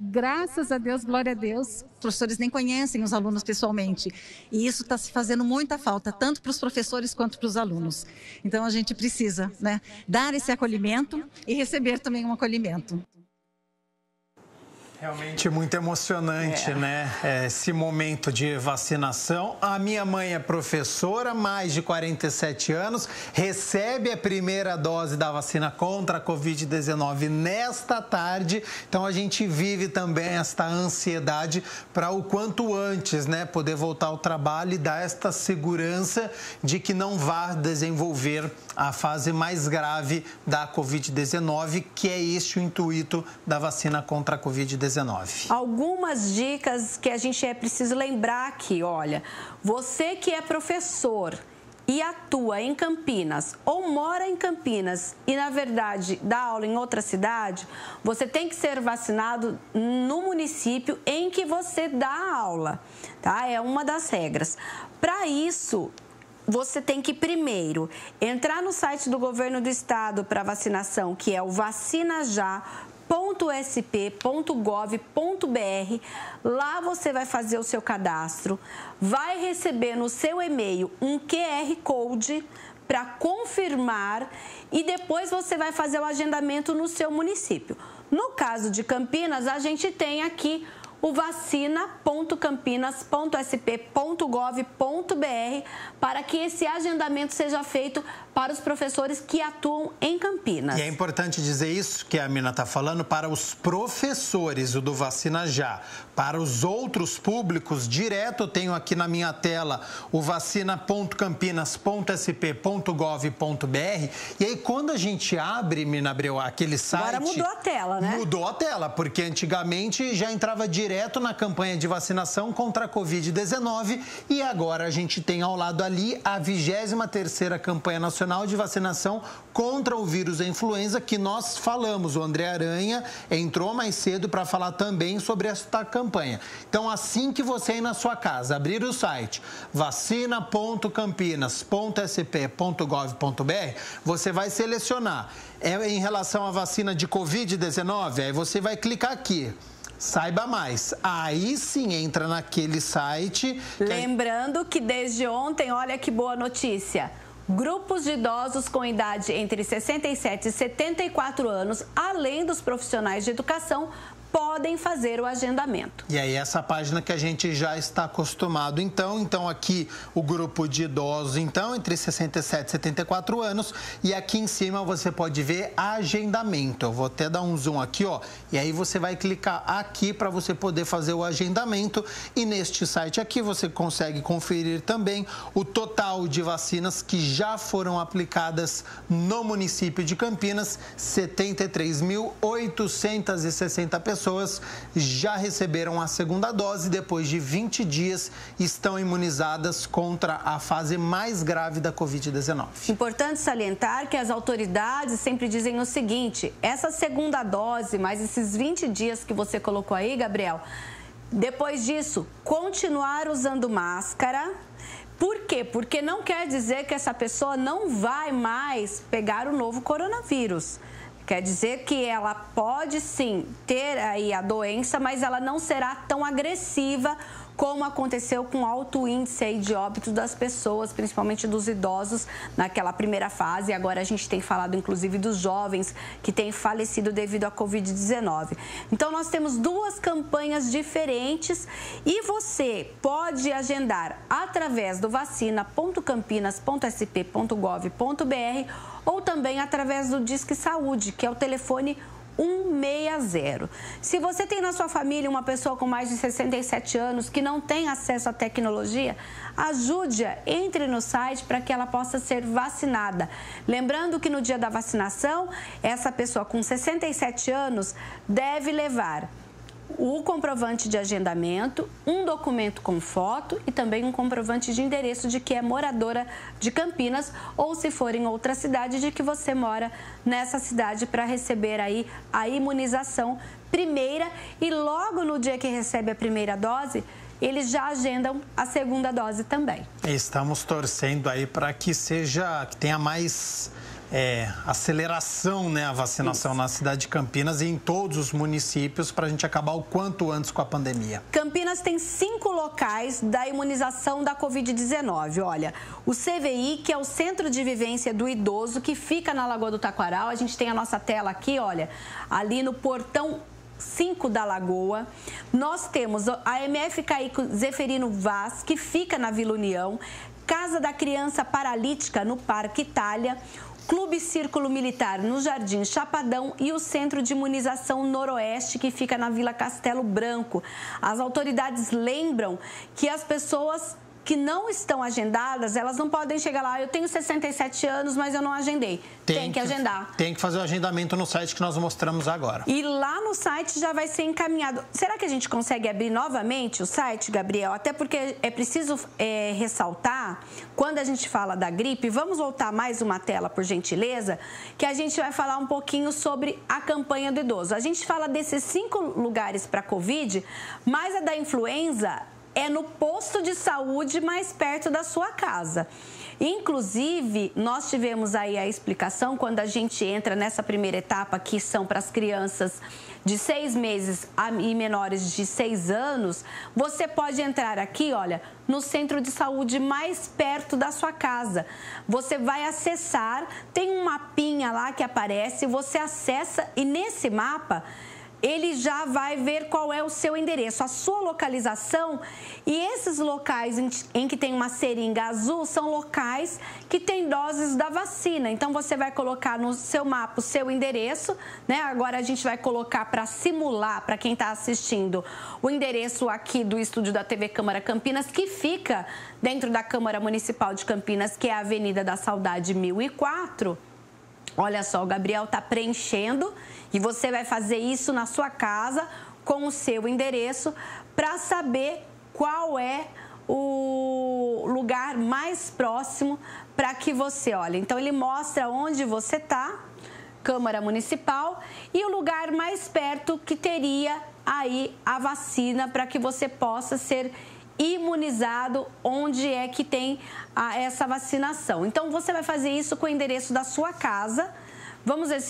Graças a Deus, glória a Deus. Os professores nem conhecem os alunos pessoalmente. E isso está se fazendo muita falta, tanto para os professores quanto para os alunos. Então, a gente precisa, né, dar esse acolhimento e receber também um acolhimento. Realmente muito emocionante, né? Esse momento de vacinação. A minha mãe é professora, mais de 47 anos, recebe a primeira dose da vacina contra a Covid-19 nesta tarde. Então, a gente vive também esta ansiedade para o quanto antes, né, poder voltar ao trabalho e dar esta segurança de que não vá desenvolver a fase mais grave da Covid-19, que é este o intuito da vacina contra a Covid-19. Algumas dicas que a gente é preciso lembrar aqui, olha, você que é professor e atua em Campinas ou mora em Campinas e, na verdade, dá aula em outra cidade, você tem que ser vacinado no município em que você dá aula, tá? É uma das regras. Para isso, você tem que primeiro entrar no site do governo do estado para vacinação, que é o vacinajá.sp.gov.br. Lá você vai fazer o seu cadastro, vai receber no seu e-mail um QR Code para confirmar e depois você vai fazer o agendamento no seu município. No caso de Campinas, a gente tem aqui o vacina.campinas.sp.gov.br para que esse agendamento seja feito para os professores que atuam em Campinas. E é importante dizer isso que a Mina está falando para os professores, o do Vacina Já. Para os outros públicos, direto eu tenho aqui na minha tela o vacina.campinas.sp.gov.br. E aí, quando a gente abre, Mina Abreu, aquele site... Agora mudou a tela, né? Mudou a tela, porque antigamente já entrava direto na campanha de vacinação contra a Covid-19 e agora a gente tem ao lado ali a 23ª campanha nacional de vacinação contra o vírus da influenza, que nós falamos. O André Aranha entrou mais cedo para falar também sobre esta campanha. Então, assim que você ir na sua casa, abrir o site vacina.campinas.sp.gov.br, você vai selecionar em relação à vacina de Covid-19, aí você vai clicar aqui. Saiba mais. Aí sim entra naquele site. Lembrando que desde ontem, olha que boa notícia. Grupos de idosos com idade entre 67 e 74 anos, além dos profissionais de educação, podem fazer o agendamento. E aí essa página que a gente já está acostumado, então aqui o grupo de idosos, entre 67 e 74 anos, e aqui em cima você pode ver agendamento. Eu vou até dar um zoom aqui, ó, e aí você vai clicar aqui para você poder fazer o agendamento, e neste site aqui você consegue conferir também o total de vacinas que já foram aplicadas no município de Campinas. 73.860 pessoas já receberam a segunda dose, depois de 20 dias estão imunizadas contra a fase mais grave da Covid-19. Importante salientar que as autoridades sempre dizem o seguinte: essa segunda dose, mais esses 20 dias que você colocou aí, Gabriel, depois disso, continuar usando máscara. Por quê? Porque não quer dizer que essa pessoa não vai mais pegar o novo coronavírus. Quer dizer que ela pode sim ter aí a doença, mas ela não será tão agressiva como aconteceu com alto índice aí de óbito das pessoas, principalmente dos idosos, naquela primeira fase. Agora a gente tem falado, inclusive, dos jovens que têm falecido devido à Covid-19. Então, nós temos duas campanhas diferentes e você pode agendar através do vacina.campinas.sp.gov.br ou também através do Disque Saúde, que é o telefone 160. Se você tem na sua família uma pessoa com mais de 67 anos que não tem acesso à tecnologia, ajude-a, entre no site para que ela possa ser vacinada. Lembrando que no dia da vacinação, essa pessoa com 67 anos deve levar o comprovante de agendamento, um documento com foto e também um comprovante de endereço de que é moradora de Campinas ou, se for em outra cidade, de que você mora nessa cidade para receber aí a imunização primeira, e logo no dia que recebe a primeira dose, eles já agendam a segunda dose também. Estamos torcendo aí para que tenha mais aceleração, né, a vacinação na cidade de Campinas e em todos os municípios para a gente acabar o quanto antes com a pandemia. Campinas tem 5 locais da imunização da Covid-19. Olha, o CVI, que é o Centro de Vivência do Idoso, que fica na Lagoa do Taquaral. A gente tem a nossa tela aqui, olha, ali no portão 5 da Lagoa. Nós temos a MF Caico Zeferino Vaz, que fica na Vila União, Casa da Criança Paralítica no Parque Itália, Clube Círculo Militar no Jardim Chapadão e o Centro de Imunização Noroeste, que fica na Vila Castelo Branco. As autoridades lembram que as pessoas que não estão agendadas, elas não podem chegar lá, eu tenho 67 anos, mas eu não agendei. Tem que agendar. Tem que fazer o agendamento no site que nós mostramos agora. E lá no site já vai ser encaminhado. Será que a gente consegue abrir novamente o site, Gabriel? Até porque é preciso ressaltar, quando a gente fala da gripe, vamos voltar mais uma tela, por gentileza, que a gente vai falar um pouquinho sobre a campanha do idoso. A gente fala desses 5 lugares para Covid, mas a da influenza é no posto de saúde mais perto da sua casa. Inclusive, nós tivemos aí a explicação quando a gente entra nessa primeira etapa, que são para as crianças de 6 meses e menores de 6 anos. Você pode entrar aqui, olha, no centro de saúde mais perto da sua casa. Você vai acessar, tem um mapinha lá que aparece, você acessa e nesse mapa ele já vai ver qual é o seu endereço, a sua localização. E esses locais em que tem uma seringa azul são locais que têm doses da vacina. Então, você vai colocar no seu mapa o seu endereço, né? Agora, a gente vai colocar para simular, para quem está assistindo, o endereço aqui do estúdio da TV Câmara Campinas, que fica dentro da Câmara Municipal de Campinas, que é a Avenida da Saudade 1004. Olha só, o Gabriel está preenchendo e você vai fazer isso na sua casa com o seu endereço para saber qual é o lugar mais próximo para que você olhe. Então, ele mostra onde você está, Câmara Municipal, e o lugar mais perto que teria aí a vacina para que você possa ser imunizado onde é que tem essa vacinação. Então, você vai fazer isso com o endereço da sua casa. Vamos ver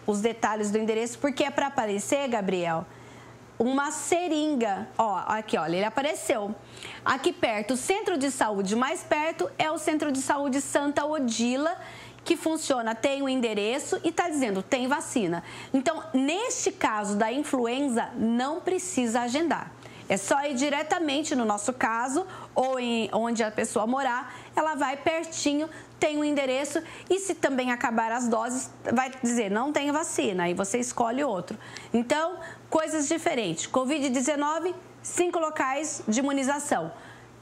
os detalhes do endereço, porque é para aparecer, Gabriel, uma seringa. Ó, aqui, olha, ele apareceu. Aqui perto, o centro de saúde mais perto é o Centro de Saúde Santa Odila, que funciona, tem o endereço e está dizendo, tem vacina. Então, neste caso da influenza, não precisa agendar. É só ir diretamente, no nosso caso, ou onde a pessoa morar, ela vai pertinho, tem o endereço e se também acabar as doses, vai dizer, não tem vacina, aí você escolhe outro. Então, coisas diferentes. Covid-19, 5 locais de imunização.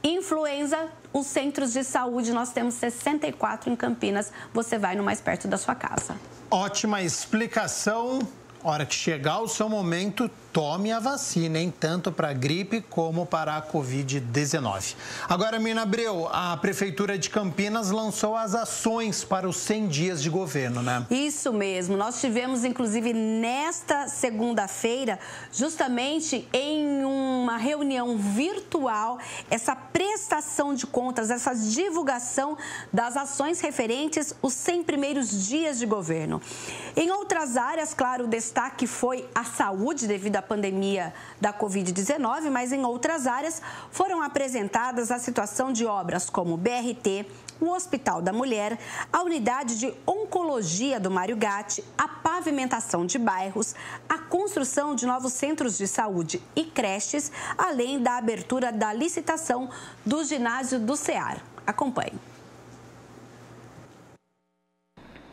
Influenza, os centros de saúde, nós temos 64 em Campinas, você vai no mais perto da sua casa. Ótima explicação. Hora que chegar o seu momento, tome a vacina, hein? Tanto para a gripe como para a Covid-19. Agora, Mirna Abreu, a Prefeitura de Campinas lançou as ações para os 100 dias de governo, né? Isso mesmo. Nós tivemos, inclusive, nesta segunda-feira, justamente em uma reunião virtual, essa prestação de contas, essa divulgação das ações referentes aos 100 primeiros dias de governo. Em outras áreas, claro, o destaque foi a saúde devido à pandemia da Covid-19, mas em outras áreas foram apresentadas a situação de obras como o BRT, o Hospital da Mulher, a unidade de oncologia do Mário Gatti, a pavimentação de bairros, a construção de novos centros de saúde e creches, além da abertura da licitação do ginásio do CEAR. Acompanhe.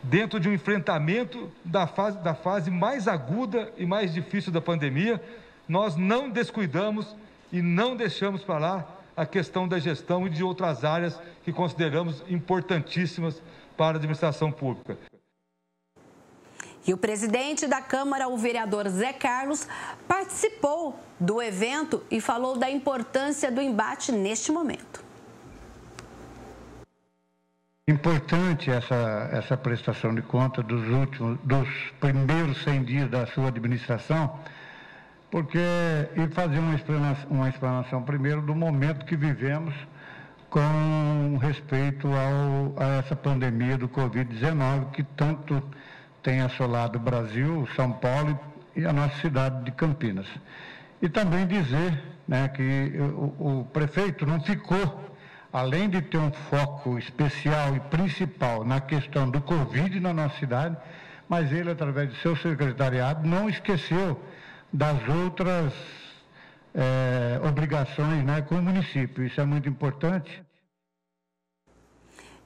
Dentro de um enfrentamento da fase mais aguda e mais difícil da pandemia, nós não descuidamos e não deixamos para lá a questão da gestão e de outras áreas que consideramos importantíssimas para a administração pública. E o presidente da Câmara, o vereador Zé Carlos, participou do evento e falou da importância do embate neste momento. Importante essa prestação de conta dos primeiros 100 dias da sua administração, porque e fazer uma explanação primeiro do momento que vivemos com respeito a essa pandemia do Covid-19 que tanto tem assolado o Brasil, São Paulo e a nossa cidade de Campinas. E também dizer, né, que o prefeito não ficou, além de ter um foco especial e principal na questão do Covid na nossa cidade, mas ele, através do seu secretariado, não esqueceu das outras obrigações, né, com o município. Isso é muito importante.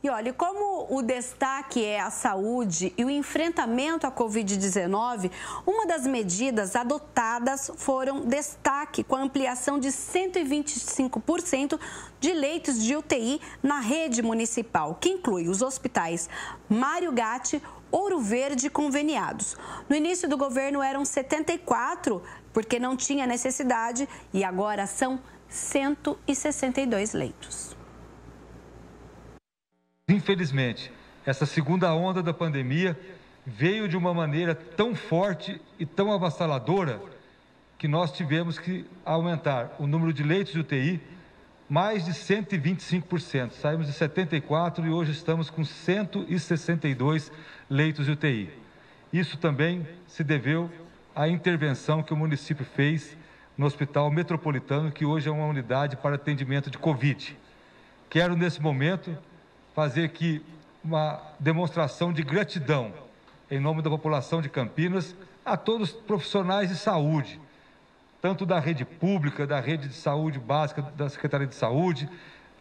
E olha, como o destaque é a saúde e o enfrentamento à Covid-19, uma das medidas adotadas foram destaque com a ampliação de 125% de leitos de UTI na rede municipal, que inclui os hospitais Mário Gatti, Ouro Verde e conveniados. No início do governo eram 74, porque não tinha necessidade, e agora são 162 leitos. Infelizmente, essa segunda onda da pandemia veio de uma maneira tão forte e tão avassaladora que nós tivemos que aumentar o número de leitos de UTI mais de 125%. Saímos de 74 e hoje estamos com 162 leitos de UTI. Isso também se deveu à intervenção que o município fez no Hospital Metropolitano, que hoje é uma unidade para atendimento de Covid. Quero, nesse momento, fazer aqui uma demonstração de gratidão em nome da população de Campinas a todos os profissionais de saúde, tanto da rede pública, da rede de saúde básica da Secretaria de Saúde,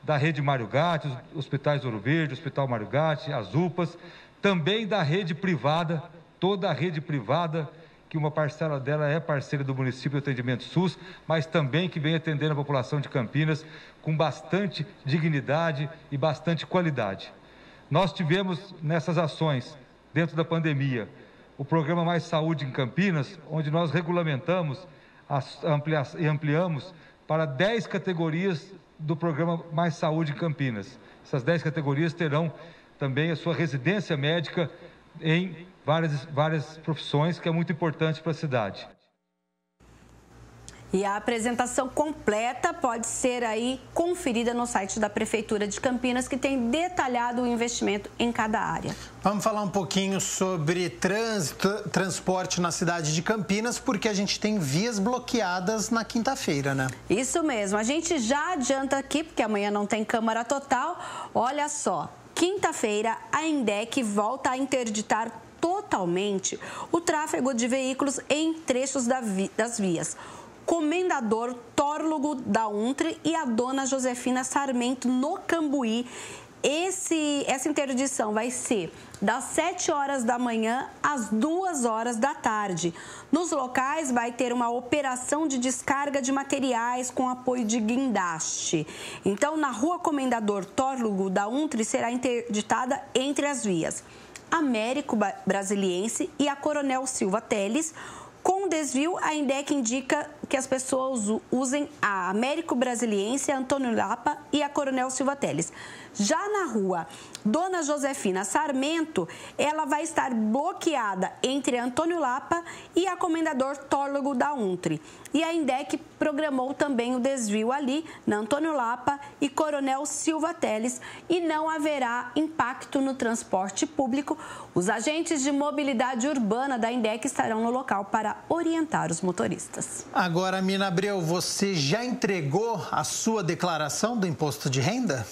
da rede Mário Gatti, os hospitais Ouro Verde, Hospital Mário Gatti, as UPAs, também da rede privada, toda a rede privada, que uma parcela dela é parceira do município de atendimento SUS, mas também que vem atendendo a população de Campinas com bastante dignidade e bastante qualidade. Nós tivemos nessas ações, dentro da pandemia, o programa Mais Saúde em Campinas, onde nós regulamentamos e ampliamos para 10 categorias do programa Mais Saúde em Campinas. Essas 10 categorias terão também a sua residência médica em várias profissões, que é muito importante para a cidade. E a apresentação completa pode ser aí conferida no site da Prefeitura de Campinas, que tem detalhado o investimento em cada área. Vamos falar um pouquinho sobre transporte na cidade de Campinas, porque a gente tem vias bloqueadas na quinta-feira, né? Isso mesmo. A gente já adianta aqui, porque amanhã não tem câmara total. Olha só, quinta-feira a INDEC volta a interditar totalmente o tráfego de veículos em trechos das vias. Comendador Tórlogo da Untre e a dona Josefina Sarmento, no Cambuí. Essa interdição vai ser das 7 horas da manhã às 2 horas da tarde. Nos locais vai ter uma operação de descarga de materiais com apoio de guindaste. Então, na rua Comendador Tórlogo da Untre será interditada entre as vias Américo Brasiliense e a Coronel Silva Teles. Com desvio, a INDEC indica que as pessoas usem a Américo Brasiliense, a Antônio Lapa e a Coronel Silva Teles. Já na rua Dona Josefina Sarmento, ela vai estar bloqueada entre Antônio Lapa e a Comendador Tórlogo da Untre. E a INDEC programou também o desvio ali na Antônio Lapa e Coronel Silva Teles, e não haverá impacto no transporte público. Os agentes de mobilidade urbana da INDEC estarão no local para orientar os motoristas. Agora, Mina Abreu, você já entregou a sua declaração do imposto de renda?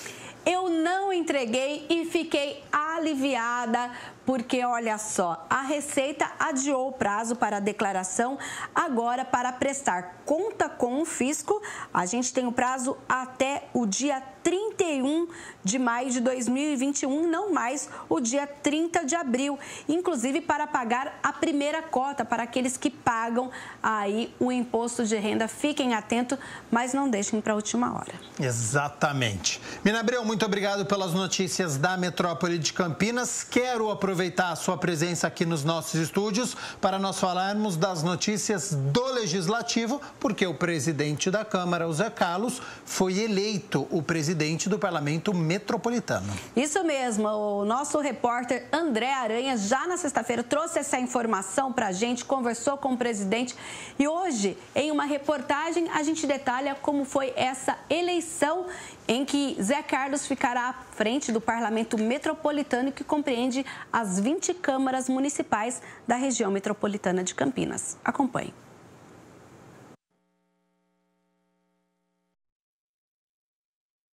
Eu não entreguei e fiquei aliviada, porque olha só, a Receita adiou o prazo para a declaração. Agora, para prestar conta com o fisco, a gente tem o prazo até o dia 31 de maio de 2021, não mais o dia 30 de abril. Inclusive para pagar a primeira cota para aqueles que pagam aí o imposto de renda. Fiquem atentos, mas não deixem para a última hora. Exatamente. Mina Abreu, muito obrigado pelas notícias da metrópole de Campinas. Quero aproveitar aproveitar a sua presença aqui nos nossos estúdios para nós falarmos das notícias do Legislativo, porque o presidente da Câmara, o Zé Carlos, foi eleito o presidente do Parlamento Metropolitano. Isso mesmo, o nosso repórter André Aranha já na sexta-feira trouxe essa informação para a gente, conversou com o presidente e hoje, em uma reportagem, a gente detalha como foi essa eleição em que Zé Carlos ficará à frente do Parlamento Metropolitano, que compreende as 20 câmaras municipais da região metropolitana de Campinas. Acompanhe.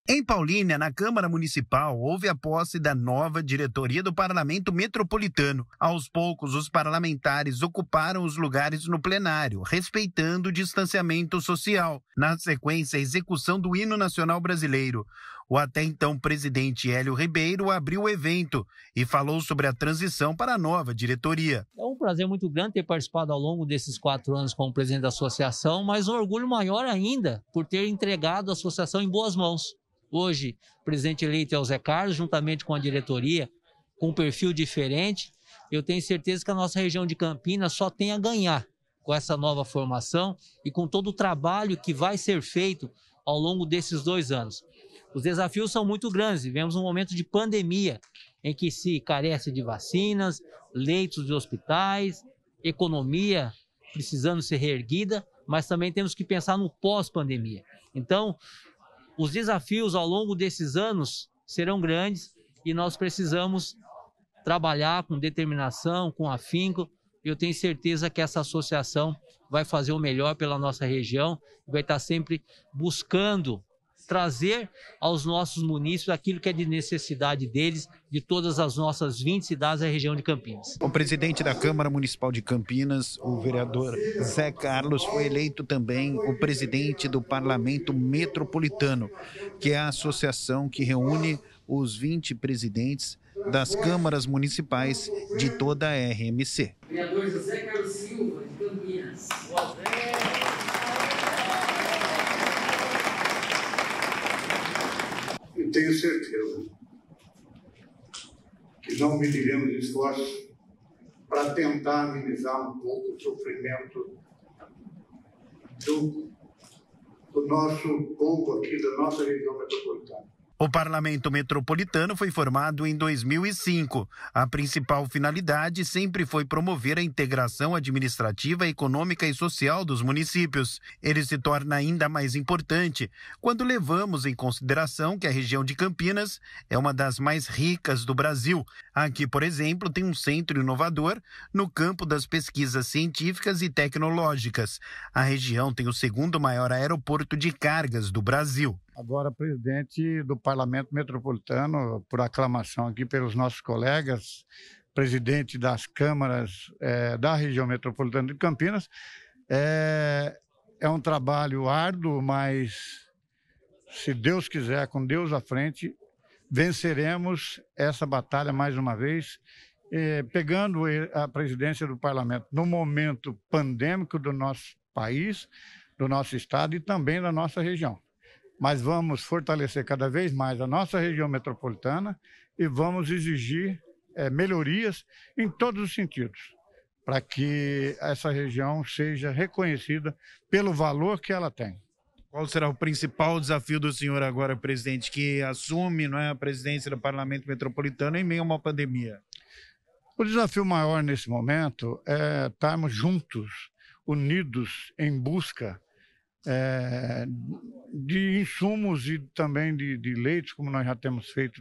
Em Paulínia, na Câmara Municipal, houve a posse da nova diretoria do Parlamento Metropolitano. Aos poucos, os parlamentares ocuparam os lugares no plenário, respeitando o distanciamento social. Na sequência, a execução do Hino Nacional Brasileiro. O até então presidente Hélio Ribeiro abriu o evento e falou sobre a transição para a nova diretoria. É um prazer muito grande ter participado ao longo desses 4 anos como presidente da associação, mas um orgulho maior ainda por ter entregado a associação em boas mãos. Hoje, o presidente eleito é o Zé Carlos, juntamente com a diretoria, com um perfil diferente. Eu tenho certeza que a nossa região de Campinas só tem a ganhar com essa nova formação e com todo o trabalho que vai ser feito ao longo desses 2 anos. Os desafios são muito grandes. Vivemos um momento de pandemia em que se carece de vacinas, leitos de hospitais, economia precisando ser reerguida, mas também temos que pensar no pós-pandemia. Então, os desafios ao longo desses anos serão grandes e nós precisamos trabalhar com determinação, com afinco. Eu tenho certeza que essa associação vai fazer o melhor pela nossa região e vai estar sempre buscando trazer aos nossos munícipes aquilo que é de necessidade deles, de todas as nossas 20 cidades da região de Campinas. O presidente da Câmara Municipal de Campinas, o vereador Zé Carlos, foi eleito também o presidente do Parlamento Metropolitano, que é a associação que reúne os 20 presidentes das câmaras municipais de toda a RMC. Vereador José Carlos Silva, de Campinas. Eu tenho certeza que não mediremos esforços para tentar amenizar um pouco o sofrimento do nosso povo aqui, da nossa região metropolitana. O Parlamento Metropolitano foi formado em 2005. A principal finalidade sempre foi promover a integração administrativa, econômica e social dos municípios. Ele se torna ainda mais importante quando levamos em consideração que a região de Campinas é uma das mais ricas do Brasil. Aqui, por exemplo, tem um centro inovador no campo das pesquisas científicas e tecnológicas. A região tem o segundo maior aeroporto de cargas do Brasil. Agora, presidente do Parlamento Metropolitano, por aclamação aqui pelos nossos colegas, presidente das câmaras da região metropolitana de Campinas. É um trabalho árduo, mas, se Deus quiser, com Deus à frente, venceremos essa batalha mais uma vez, pegando a presidência do Parlamento no momento pandêmico do nosso país, do nosso estado e também da nossa região. Mas vamos fortalecer cada vez mais a nossa região metropolitana e vamos exigir melhorias em todos os sentidos, para que essa região seja reconhecida pelo valor que ela tem. Qual será o principal desafio do senhor agora, presidente, que assume, não é, a presidência do Parlamento Metropolitano em meio a uma pandemia? O desafio maior nesse momento é estarmos juntos, unidos em busca de insumos e também de leitos, como nós já temos feito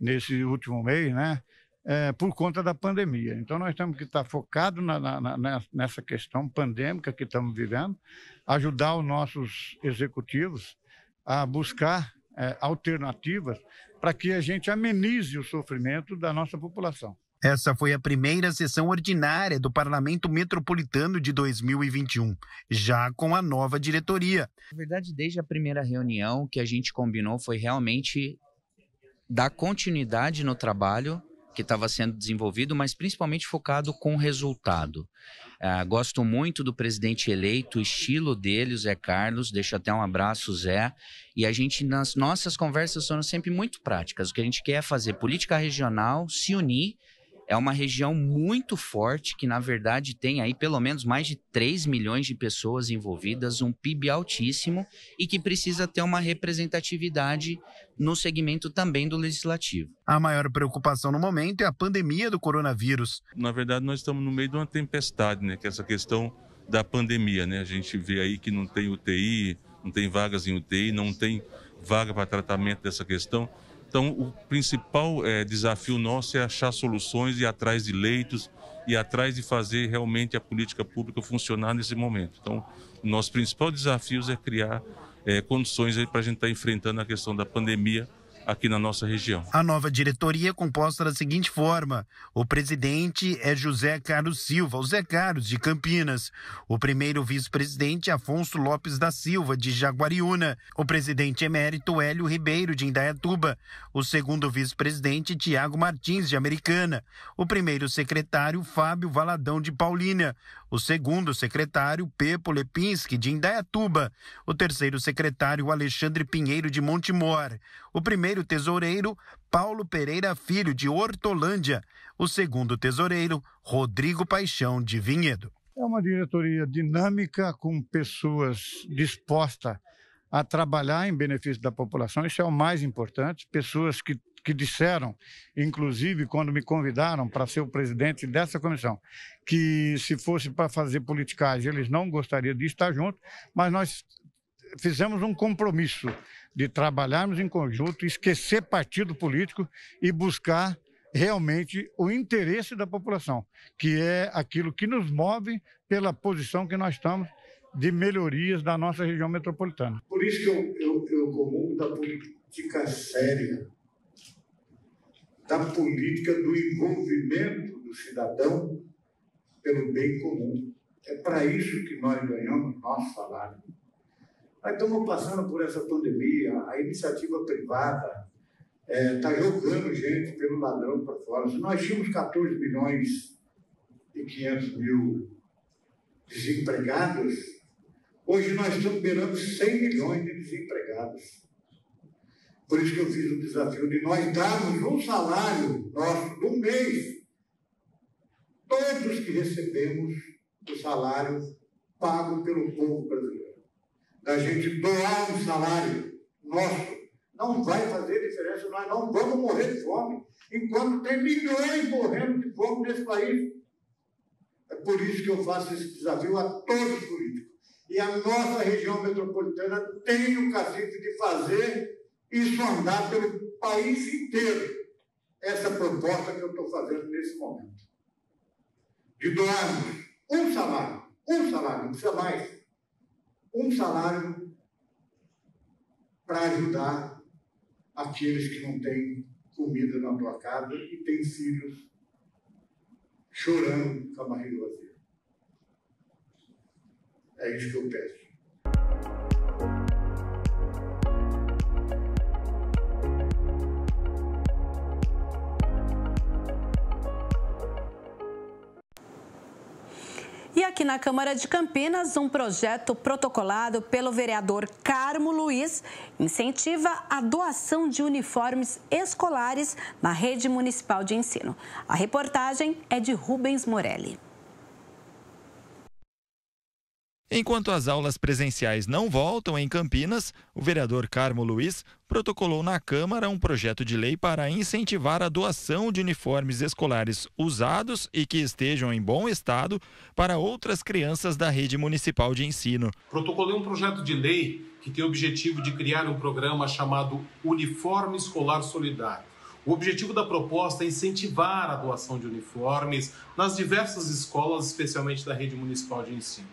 nesse último mês, né? Por conta da pandemia. Então, nós temos que estar focados nessa questão pandêmica que estamos vivendo, ajudar os nossos executivos a buscar alternativas para que a gente amenize o sofrimento da nossa população. Essa foi a primeira sessão ordinária do Parlamento Metropolitano de 2021, já com a nova diretoria. Na verdade, desde a primeira reunião, o que a gente combinou foi realmente dar continuidade no trabalho que estava sendo desenvolvido, mas principalmente focado com resultado. Gosto muito do presidente eleito, o estilo dele, o Zé Carlos, deixo até um abraço, Zé, e a gente, nas nossas conversas, são sempre muito práticas. O que a gente quer é fazer política regional, se unir é uma região muito forte que, na verdade, tem aí pelo menos mais de 3 milhões de pessoas envolvidas, um PIB altíssimo e que precisa ter uma representatividade no segmento também do legislativo. A maior preocupação no momento é a pandemia do coronavírus. Na verdade, nós estamos no meio de uma tempestade, né? Que é essa questão da pandemia, né? A gente vê aí que não tem UTI, não tem vagas em UTI, não tem vaga para tratamento dessa questão. Então, o principal desafio nosso é achar soluções, ir atrás de leitos, ir atrás de fazer realmente a política pública funcionar nesse momento. Então, o nosso principal desafio é criar condições para a gente estar enfrentando a questão da pandemia aqui na nossa região. A nova diretoria é composta da seguinte forma: o presidente é José Carlos Silva, o Zé Carlos, de Campinas. O primeiro vice-presidente é Afonso Lopes da Silva, de Jaguariúna. O presidente emérito Hélio Ribeiro, de Indaiatuba. O segundo vice-presidente, Tiago Martins, de Americana. O primeiro secretário, Fábio Valadão, de Paulínia. O segundo secretário, Pepo Lepinski, de Indaiatuba. O terceiro secretário, Alexandre Pinheiro, de Montemor. O primeiro tesoureiro, Paulo Pereira Filho, de Hortolândia. O segundo tesoureiro, Rodrigo Paixão, de Vinhedo. É uma diretoria dinâmica, com pessoas dispostas a trabalhar em benefício da população. Isso é o mais importante. Pessoas que disseram, inclusive quando me convidaram para ser o presidente dessa comissão, que se fosse para fazer politicagem eles não gostariam de estar junto, mas nós fizemos um compromisso de trabalharmos em conjunto, esquecer partido político e buscar realmente o interesse da população, que é aquilo que nos move pela posição que nós estamos de melhorias da nossa região metropolitana. Por isso que eu comungo da política séria, da política do envolvimento do cidadão pelo bem comum. É para isso que nós ganhamos nosso salário. Nós estamos passando por essa pandemia, a iniciativa privada está jogando gente pelo ladrão para fora. Se nós tínhamos 14 milhões e 500 mil desempregados, hoje nós estamos beirando 100 milhões de desempregados. Por isso que eu fiz o desafio de nós darmos um salário nosso do mês, todos que recebemos o salário pago pelo povo brasileiro. Da gente doar um salário nosso, não vai fazer diferença, nós não vamos morrer de fome, enquanto tem milhões morrendo de fome nesse país. É por isso que eu faço esse desafio a todos os políticos. E a nossa região metropolitana tem o cacife de fazer isso andar pelo país inteiro. Essa proposta que eu estou fazendo nesse momento. De doarmos um salário, não precisa mais, um salário para ajudar aqueles que não têm comida na tua casa e têm filhos chorando com a barriga vazia. É isso que eu peço. E aqui na Câmara de Campinas, um projeto protocolado pelo vereador Carmo Luiz incentiva a doação de uniformes escolares na rede municipal de ensino. A reportagem é de Rubens Morelli. Enquanto as aulas presenciais não voltam em Campinas, o vereador Carmo Luiz protocolou na Câmara um projeto de lei para incentivar a doação de uniformes escolares usados e que estejam em bom estado para outras crianças da rede municipal de ensino. Protocolei um projeto de lei que tem o objetivo de criar um programa chamado Uniforme Escolar Solidário. O objetivo da proposta é incentivar a doação de uniformes nas diversas escolas, especialmente da rede municipal de ensino,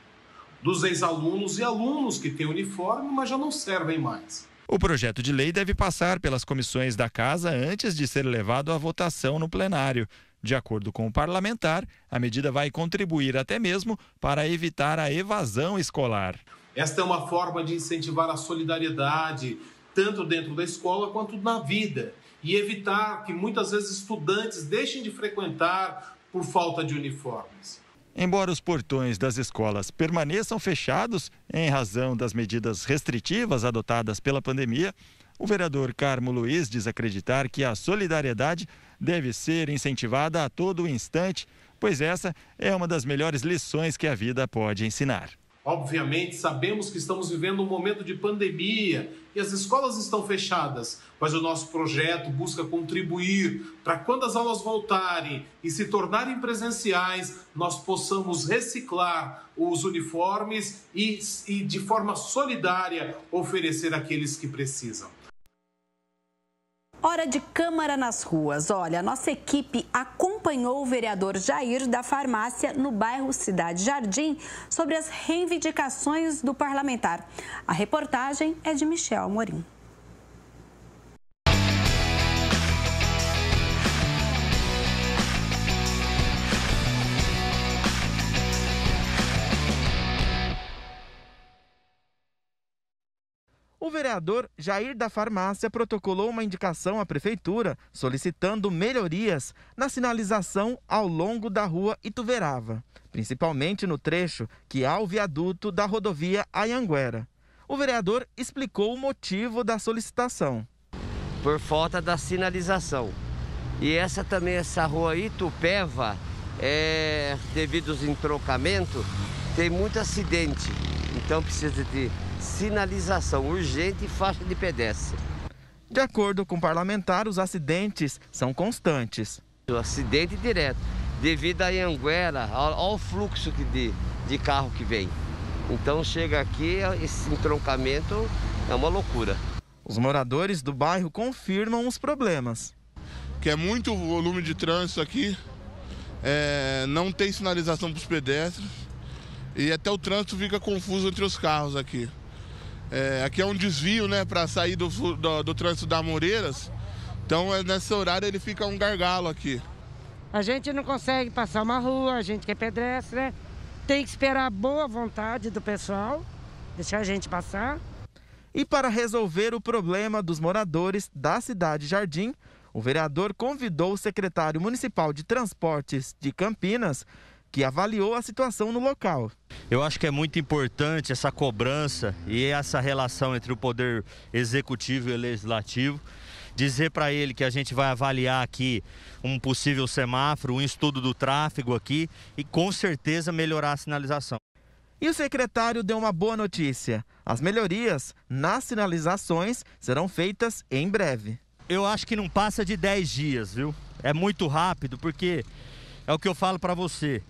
dos ex-alunos e alunos que têm uniforme, mas já não servem mais. O projeto de lei deve passar pelas comissões da Casa antes de ser levado à votação no plenário. De acordo com o parlamentar, a medida vai contribuir até mesmo para evitar a evasão escolar. Esta é uma forma de incentivar a solidariedade, tanto dentro da escola quanto na vida, e evitar que muitas vezes estudantes deixem de frequentar por falta de uniformes. Embora os portões das escolas permaneçam fechados em razão das medidas restritivas adotadas pela pandemia, O vereador Carmo Luiz diz acreditar que a solidariedade deve ser incentivada a todo instante, pois essa é uma das melhores lições que a vida pode ensinar. Obviamente, sabemos que estamos vivendo um momento de pandemia e as escolas estão fechadas, mas o nosso projeto busca contribuir para quando as aulas voltarem e se tornarem presenciais, nós possamos reciclar os uniformes e de forma solidária, oferecer àqueles que precisam. Hora de Câmara nas ruas. Olha, a nossa equipe acompanhou o vereador Jair da Farmácia no bairro Cidade Jardim sobre as reivindicações do parlamentar. A reportagem é de Michel Amorim. O vereador Jair da Farmácia protocolou uma indicação à prefeitura solicitando melhorias na sinalização ao longo da rua Ituverava, principalmente no trecho que há o viaduto da rodovia Anhanguera. O vereador explicou o motivo da solicitação. Por falta da sinalização. E essa rua Itupeva, devido aos entroncamentos, tem muito acidente. Então precisa de sinalização urgente e faixa de pedestre. De acordo com o parlamentar, os acidentes são constantes. O acidente direto, devido à Anhanguera, ao fluxo de carro que vem. Então chega aqui, esse entroncamento é uma loucura. Os moradores do bairro confirmam os problemas. Que é muito volume de trânsito aqui, não tem sinalização para os pedestres e até o trânsito fica confuso entre os carros aqui. Aqui é um desvio, né, para sair do trânsito da Moreiras, então nesse horário ele fica um gargalo aqui. A gente não consegue passar uma rua, a gente que é pedestre, né? Tem que esperar a boa vontade do pessoal, deixar a gente passar. E para resolver o problema dos moradores da Cidade Jardim, o vereador convidou o secretário municipal de Transportes de Campinas, que avaliou a situação no local. Eu acho que é muito importante essa cobrança e essa relação entre o poder executivo e o legislativo. Dizer para ele que a gente vai avaliar aqui um possível semáforo, um estudo do tráfego aqui e com certeza melhorar a sinalização. E o secretário deu uma boa notícia. As melhorias nas sinalizações serão feitas em breve. Eu acho que não passa de 10 dias, viu? É muito rápido porque é o que eu falo para você.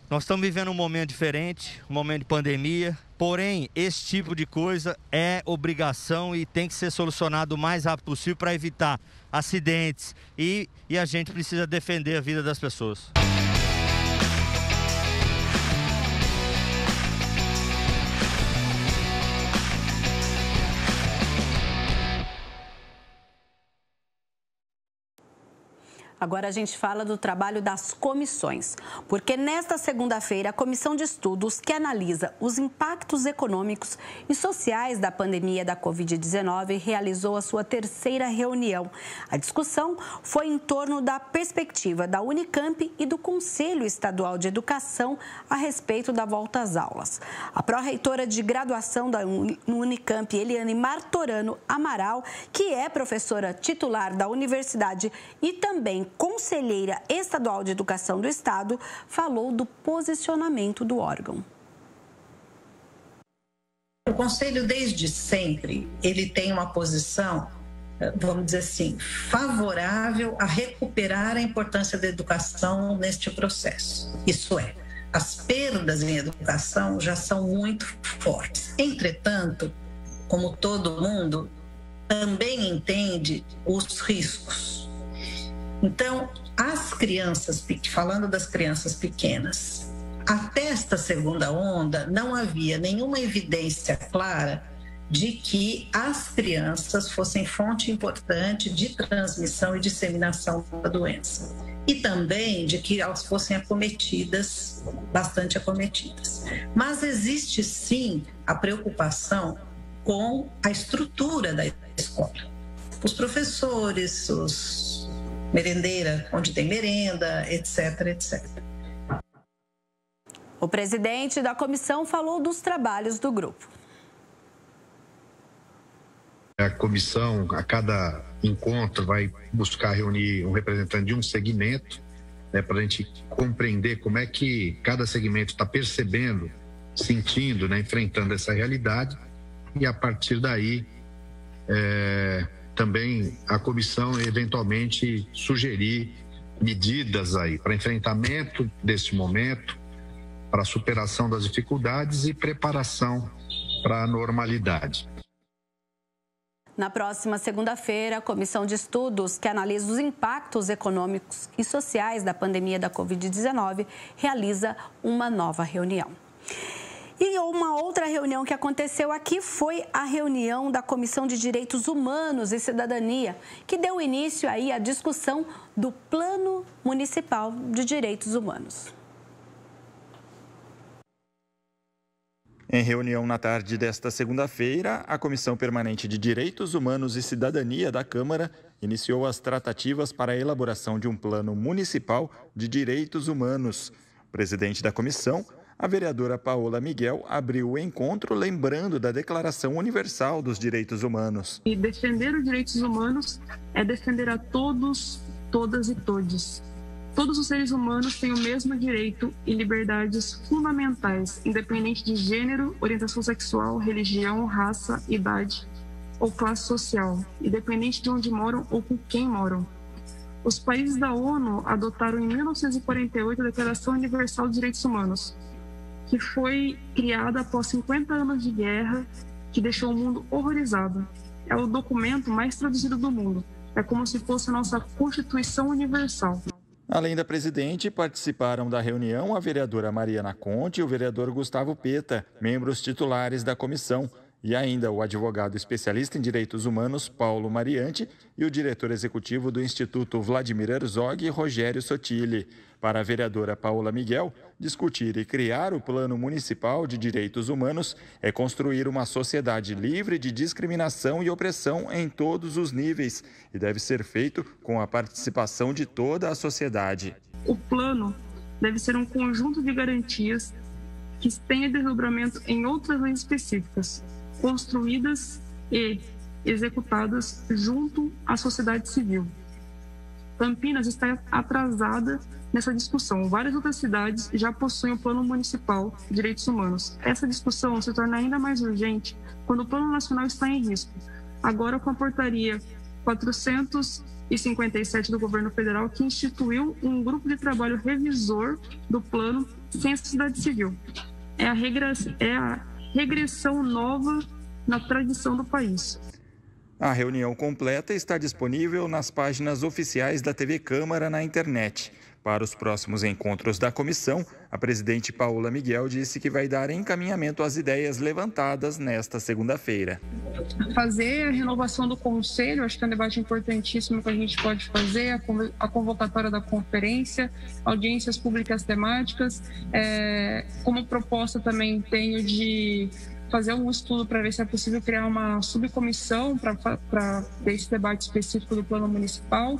Nós estamos vivendo um momento diferente, um momento de pandemia, porém, esse tipo de coisa é obrigação e tem que ser solucionado o mais rápido possível para evitar acidentes e a gente precisa defender a vida das pessoas. Agora a gente fala do trabalho das comissões, porque nesta segunda-feira a Comissão de Estudos, que analisa os impactos econômicos e sociais da pandemia da Covid-19, realizou a sua terceira reunião. A discussão foi em torno da perspectiva da Unicamp e do Conselho Estadual de Educação a respeito da volta às aulas. A pró-reitora de graduação da Unicamp, Eliane Martorano Amaral, que é professora titular da universidade e também conselheira estadual de educação do estado, falou do posicionamento do órgão. O Conselho, desde sempre, ele tem uma posição, vamos dizer assim, favorável a recuperar a importância da educação neste processo. Isso é, as perdas em educação já são muito fortes. Entretanto, como todo mundo, também entende os riscos. Então, as crianças, falando das crianças pequenas, até esta segunda onda não havia nenhuma evidência clara de que as crianças fossem fonte importante de transmissão e disseminação da doença. E também de que elas fossem acometidas, bastante acometidas. Mas existe sim a preocupação com a estrutura da escola. Os professores, os merendeira, onde tem merenda, etc, etc. O presidente da comissão falou dos trabalhos do grupo. A comissão, a cada encontro, vai buscar reunir um representante de um segmento, né, para a gente compreender como é que cada segmento está percebendo, sentindo, né, enfrentando essa realidade. E a partir daí, também a comissão eventualmente sugerir medidas aí para enfrentamento desse momento, para superação das dificuldades e preparação para a normalidade. Na próxima segunda-feira, a Comissão de Estudos, que analisa os impactos econômicos e sociais da pandemia da Covid-19, realiza uma nova reunião. E uma outra reunião que aconteceu aqui foi a reunião da Comissão de Direitos Humanos e Cidadania, que deu início aí à discussão do Plano Municipal de Direitos Humanos. Em reunião na tarde desta segunda-feira, a Comissão Permanente de Direitos Humanos e Cidadania da Câmara iniciou as tratativas para a elaboração de um Plano Municipal de Direitos Humanos. Presidente da comissão, a vereadora Paola Miguel, abriu o encontro lembrando da Declaração Universal dos Direitos Humanos. E defender os direitos humanos é defender a todos, todas e todes. Todos os seres humanos têm o mesmo direito e liberdades fundamentais, independente de gênero, orientação sexual, religião, raça, idade ou classe social, independente de onde moram ou com quem moram. Os países da ONU adotaram em 1948 a Declaração Universal dos Direitos Humanos, que foi criada após 50 anos de guerra, que deixou o mundo horrorizado. É o documento mais traduzido do mundo. É como se fosse a nossa Constituição Universal. Além da presidente, participaram da reunião a vereadora Mariana Conte e o vereador Gustavo Peta, membros titulares da comissão, e ainda o advogado especialista em direitos humanos, Paulo Mariante, e o diretor executivo do Instituto Vladimir Herzog, Rogério Sotile. Para a vereadora Paola Miguel, discutir e criar o Plano Municipal de Direitos Humanos é construir uma sociedade livre de discriminação e opressão em todos os níveis e deve ser feito com a participação de toda a sociedade. O plano deve ser um conjunto de garantias que tenha desdobramento em outras leis específicas, construídas e executadas junto à sociedade civil. Campinas está atrasada nessa discussão. Várias outras cidades já possuem o Plano Municipal de Direitos Humanos. Essa discussão se torna ainda mais urgente quando o Plano Nacional está em risco. Agora, com a portaria 457 do Governo Federal, que instituiu um grupo de trabalho revisor do plano sem a sociedade civil. É a regressão nova na tradição do país. A reunião completa está disponível nas páginas oficiais da TV Câmara na internet. Para os próximos encontros da comissão, a presidente Paola Miguel disse que vai dar encaminhamento às ideias levantadas nesta segunda-feira. Fazer a renovação do conselho, acho que é um debate importantíssimo que a gente pode fazer, a convocatória da conferência, audiências públicas temáticas. Como proposta também tenho de fazer um estudo para ver se é possível criar uma subcomissão para esse debate específico do Plano Municipal,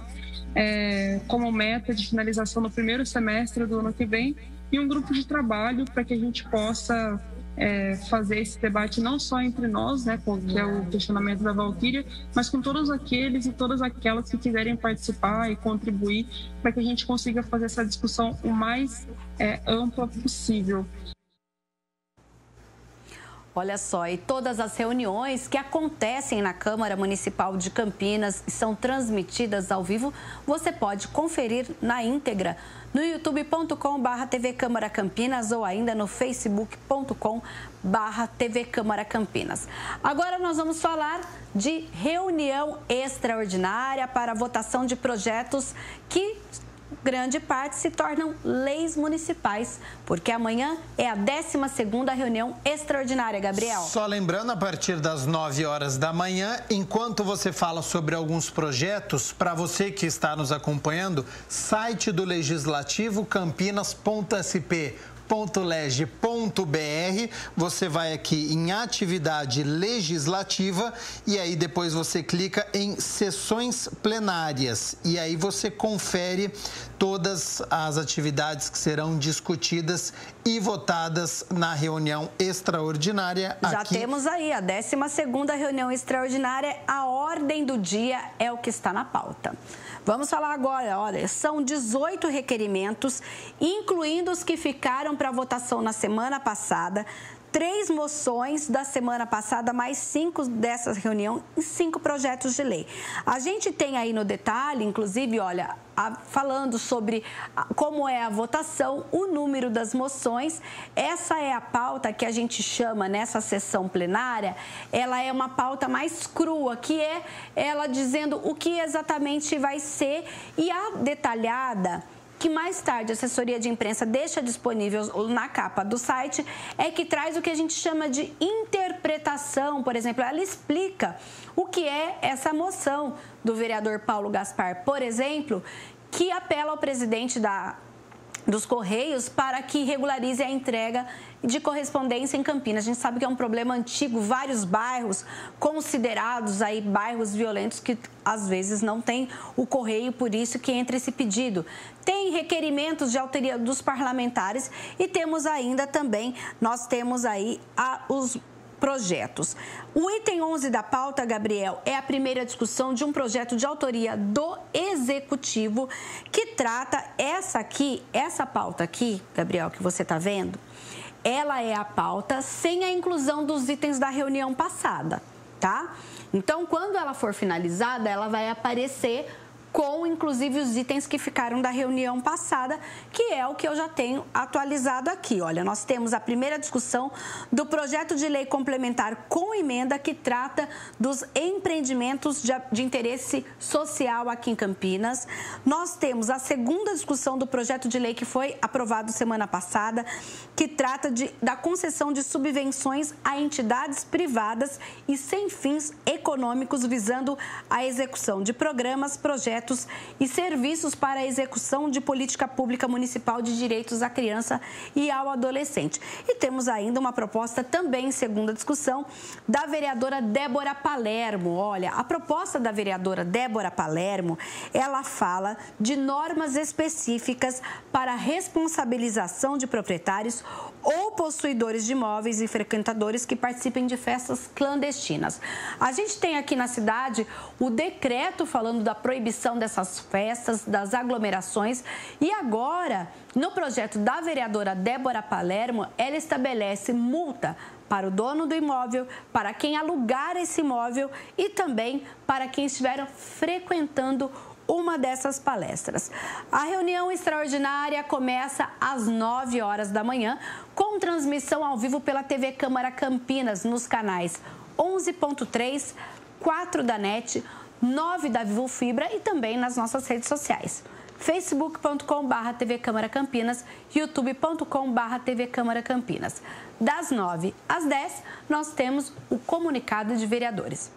como meta de finalização no primeiro semestre do ano que vem, e um grupo de trabalho para que a gente possa fazer esse debate não só entre nós, né, que é o questionamento da Valquíria, mas com todos aqueles e todas aquelas que quiserem participar e contribuir para que a gente consiga fazer essa discussão o mais ampla possível. Olha só, e todas as reuniões que acontecem na Câmara Municipal de Campinas e são transmitidas ao vivo, você pode conferir na íntegra no youtube.com/TV Câmara Campinas ou ainda no facebook.com/TV Câmara Campinas. Agora nós vamos falar de reunião extraordinária para votação de projetos que grande parte se tornam leis municipais, porque amanhã é a 12ª reunião extraordinária, Gabriel. Só lembrando, a partir das 9 horas da manhã, enquanto você fala sobre alguns projetos, para você que está nos acompanhando, site do Legislativo campinas.sp.gov.br. Você vai aqui em atividade legislativa e aí depois você clica em sessões plenárias e aí você confere todas as atividades que serão discutidas e votadas na reunião extraordinária. Já temos aí a 12ª reunião extraordinária. A ordem do dia é o que está na pauta. Vamos falar agora, olha, são 18 requerimentos, incluindo os que ficaram para votação na semana passada, 3 moções da semana passada, mais 5 dessa reunião e 5 projetos de lei. A gente tem aí no detalhe, inclusive, olha, falando sobre como é a votação, o número das moções. Essa é a pauta que a gente chama nessa sessão plenária, ela é uma pauta mais crua, que é ela dizendo o que exatamente vai ser, e a detalhada que mais tarde a assessoria de imprensa deixa disponível na capa do site, é que traz o que a gente chama de interpretação. Por exemplo, ela explica o que é essa moção do vereador Paulo Gaspar, por exemplo, que apela ao presidente dos Correios para que regularize a entrega de correspondência em Campinas. A gente sabe que é um problema antigo, vários bairros considerados aí bairros violentos que às vezes não tem o correio, por isso que entra esse pedido. Tem requerimentos de autoria dos parlamentares e temos ainda também, nós temos aí os projetos. O item 11 da pauta, Gabriel, é a primeira discussão de um projeto de autoria do Executivo que trata essa pauta aqui, Gabriel, que você está vendo, ela é a pauta sem a inclusão dos itens da reunião passada, tá? Então, quando ela for finalizada, ela vai aparecer com, inclusive, os itens que ficaram da reunião passada, que é o que eu já tenho atualizado aqui. Olha, nós temos a primeira discussão do projeto de lei complementar com emenda que trata dos empreendimentos de interesse social aqui em Campinas. Nós temos a segunda discussão do projeto de lei que foi aprovado semana passada, que trata da concessão de subvenções a entidades privadas e sem fins econômicos, visando a execução de programas, projetos e serviços para a execução de política pública municipal de direitos à criança e ao adolescente. E temos ainda uma proposta também em segunda discussão da vereadora Débora Palermo. Olha, a proposta da vereadora Débora Palermo, ela fala de normas específicas para a responsabilização de proprietários ou possuidores de imóveis e frequentadores que participem de festas clandestinas. A gente tem aqui na cidade o decreto falando da proibição dessas festas, das aglomerações, e agora, no projeto da vereadora Débora Palermo, ela estabelece multa para o dono do imóvel, para quem alugar esse imóvel e também para quem estiver frequentando uma dessas palestras. A reunião extraordinária começa às 9 horas da manhã, com transmissão ao vivo pela TV Câmara Campinas, nos canais 11.3, 4 da NET, 9 da Vivo Fibra e também nas nossas redes sociais. facebook.com/TV Câmara Campinas, youtube.com/TV Câmara Campinas. Das 9 às 10, nós temos o comunicado de vereadores.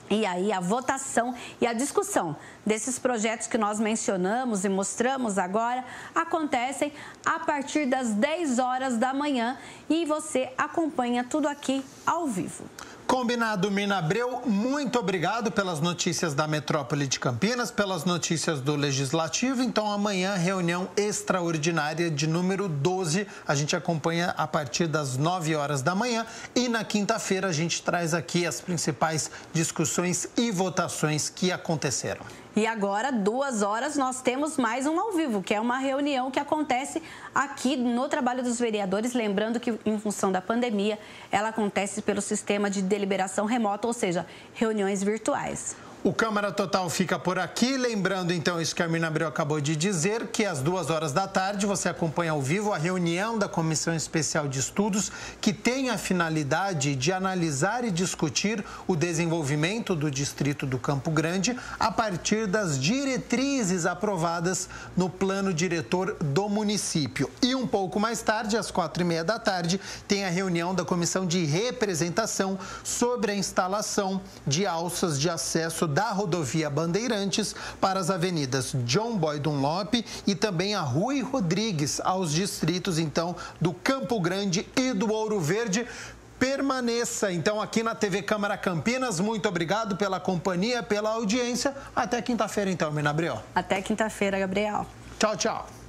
E aí a votação e a discussão desses projetos que nós mencionamos e mostramos agora acontecem a partir das 10 horas da manhã e você acompanha tudo aqui ao vivo. Combinado, Mirna Abreu, muito obrigado pelas notícias da Metrópole de Campinas, pelas notícias do Legislativo. Então, amanhã, reunião extraordinária de número 12. A gente acompanha a partir das 9 horas da manhã. E na quinta-feira, a gente traz aqui as principais discussões e votações que aconteceram. E agora, 2 horas, nós temos mais um ao vivo, que é uma reunião que acontece aqui no trabalho dos vereadores. Lembrando que, em função da pandemia, ela acontece pelo sistema de deliberação remota, ou seja, reuniões virtuais. O Câmara Total fica por aqui. Lembrando, então, isso que a Mirna Abreu acabou de dizer, que às 2 horas da tarde você acompanha ao vivo a reunião da Comissão Especial de Estudos, que tem a finalidade de analisar e discutir o desenvolvimento do distrito do Campo Grande a partir das diretrizes aprovadas no plano diretor do município. E um pouco mais tarde, às 4h30 da tarde, tem a reunião da Comissão de Representação sobre a instalação de alças de acesso da rodovia Bandeirantes para as avenidas John Boy Dunlop e também a Rui Rodrigues, aos distritos, então, do Campo Grande e do Ouro Verde. Permaneça, então, aqui na TV Câmara Campinas. Muito obrigado pela companhia, pela audiência. Até quinta-feira, então, Mina Abreu. Até quinta-feira, Gabriel. Tchau, tchau.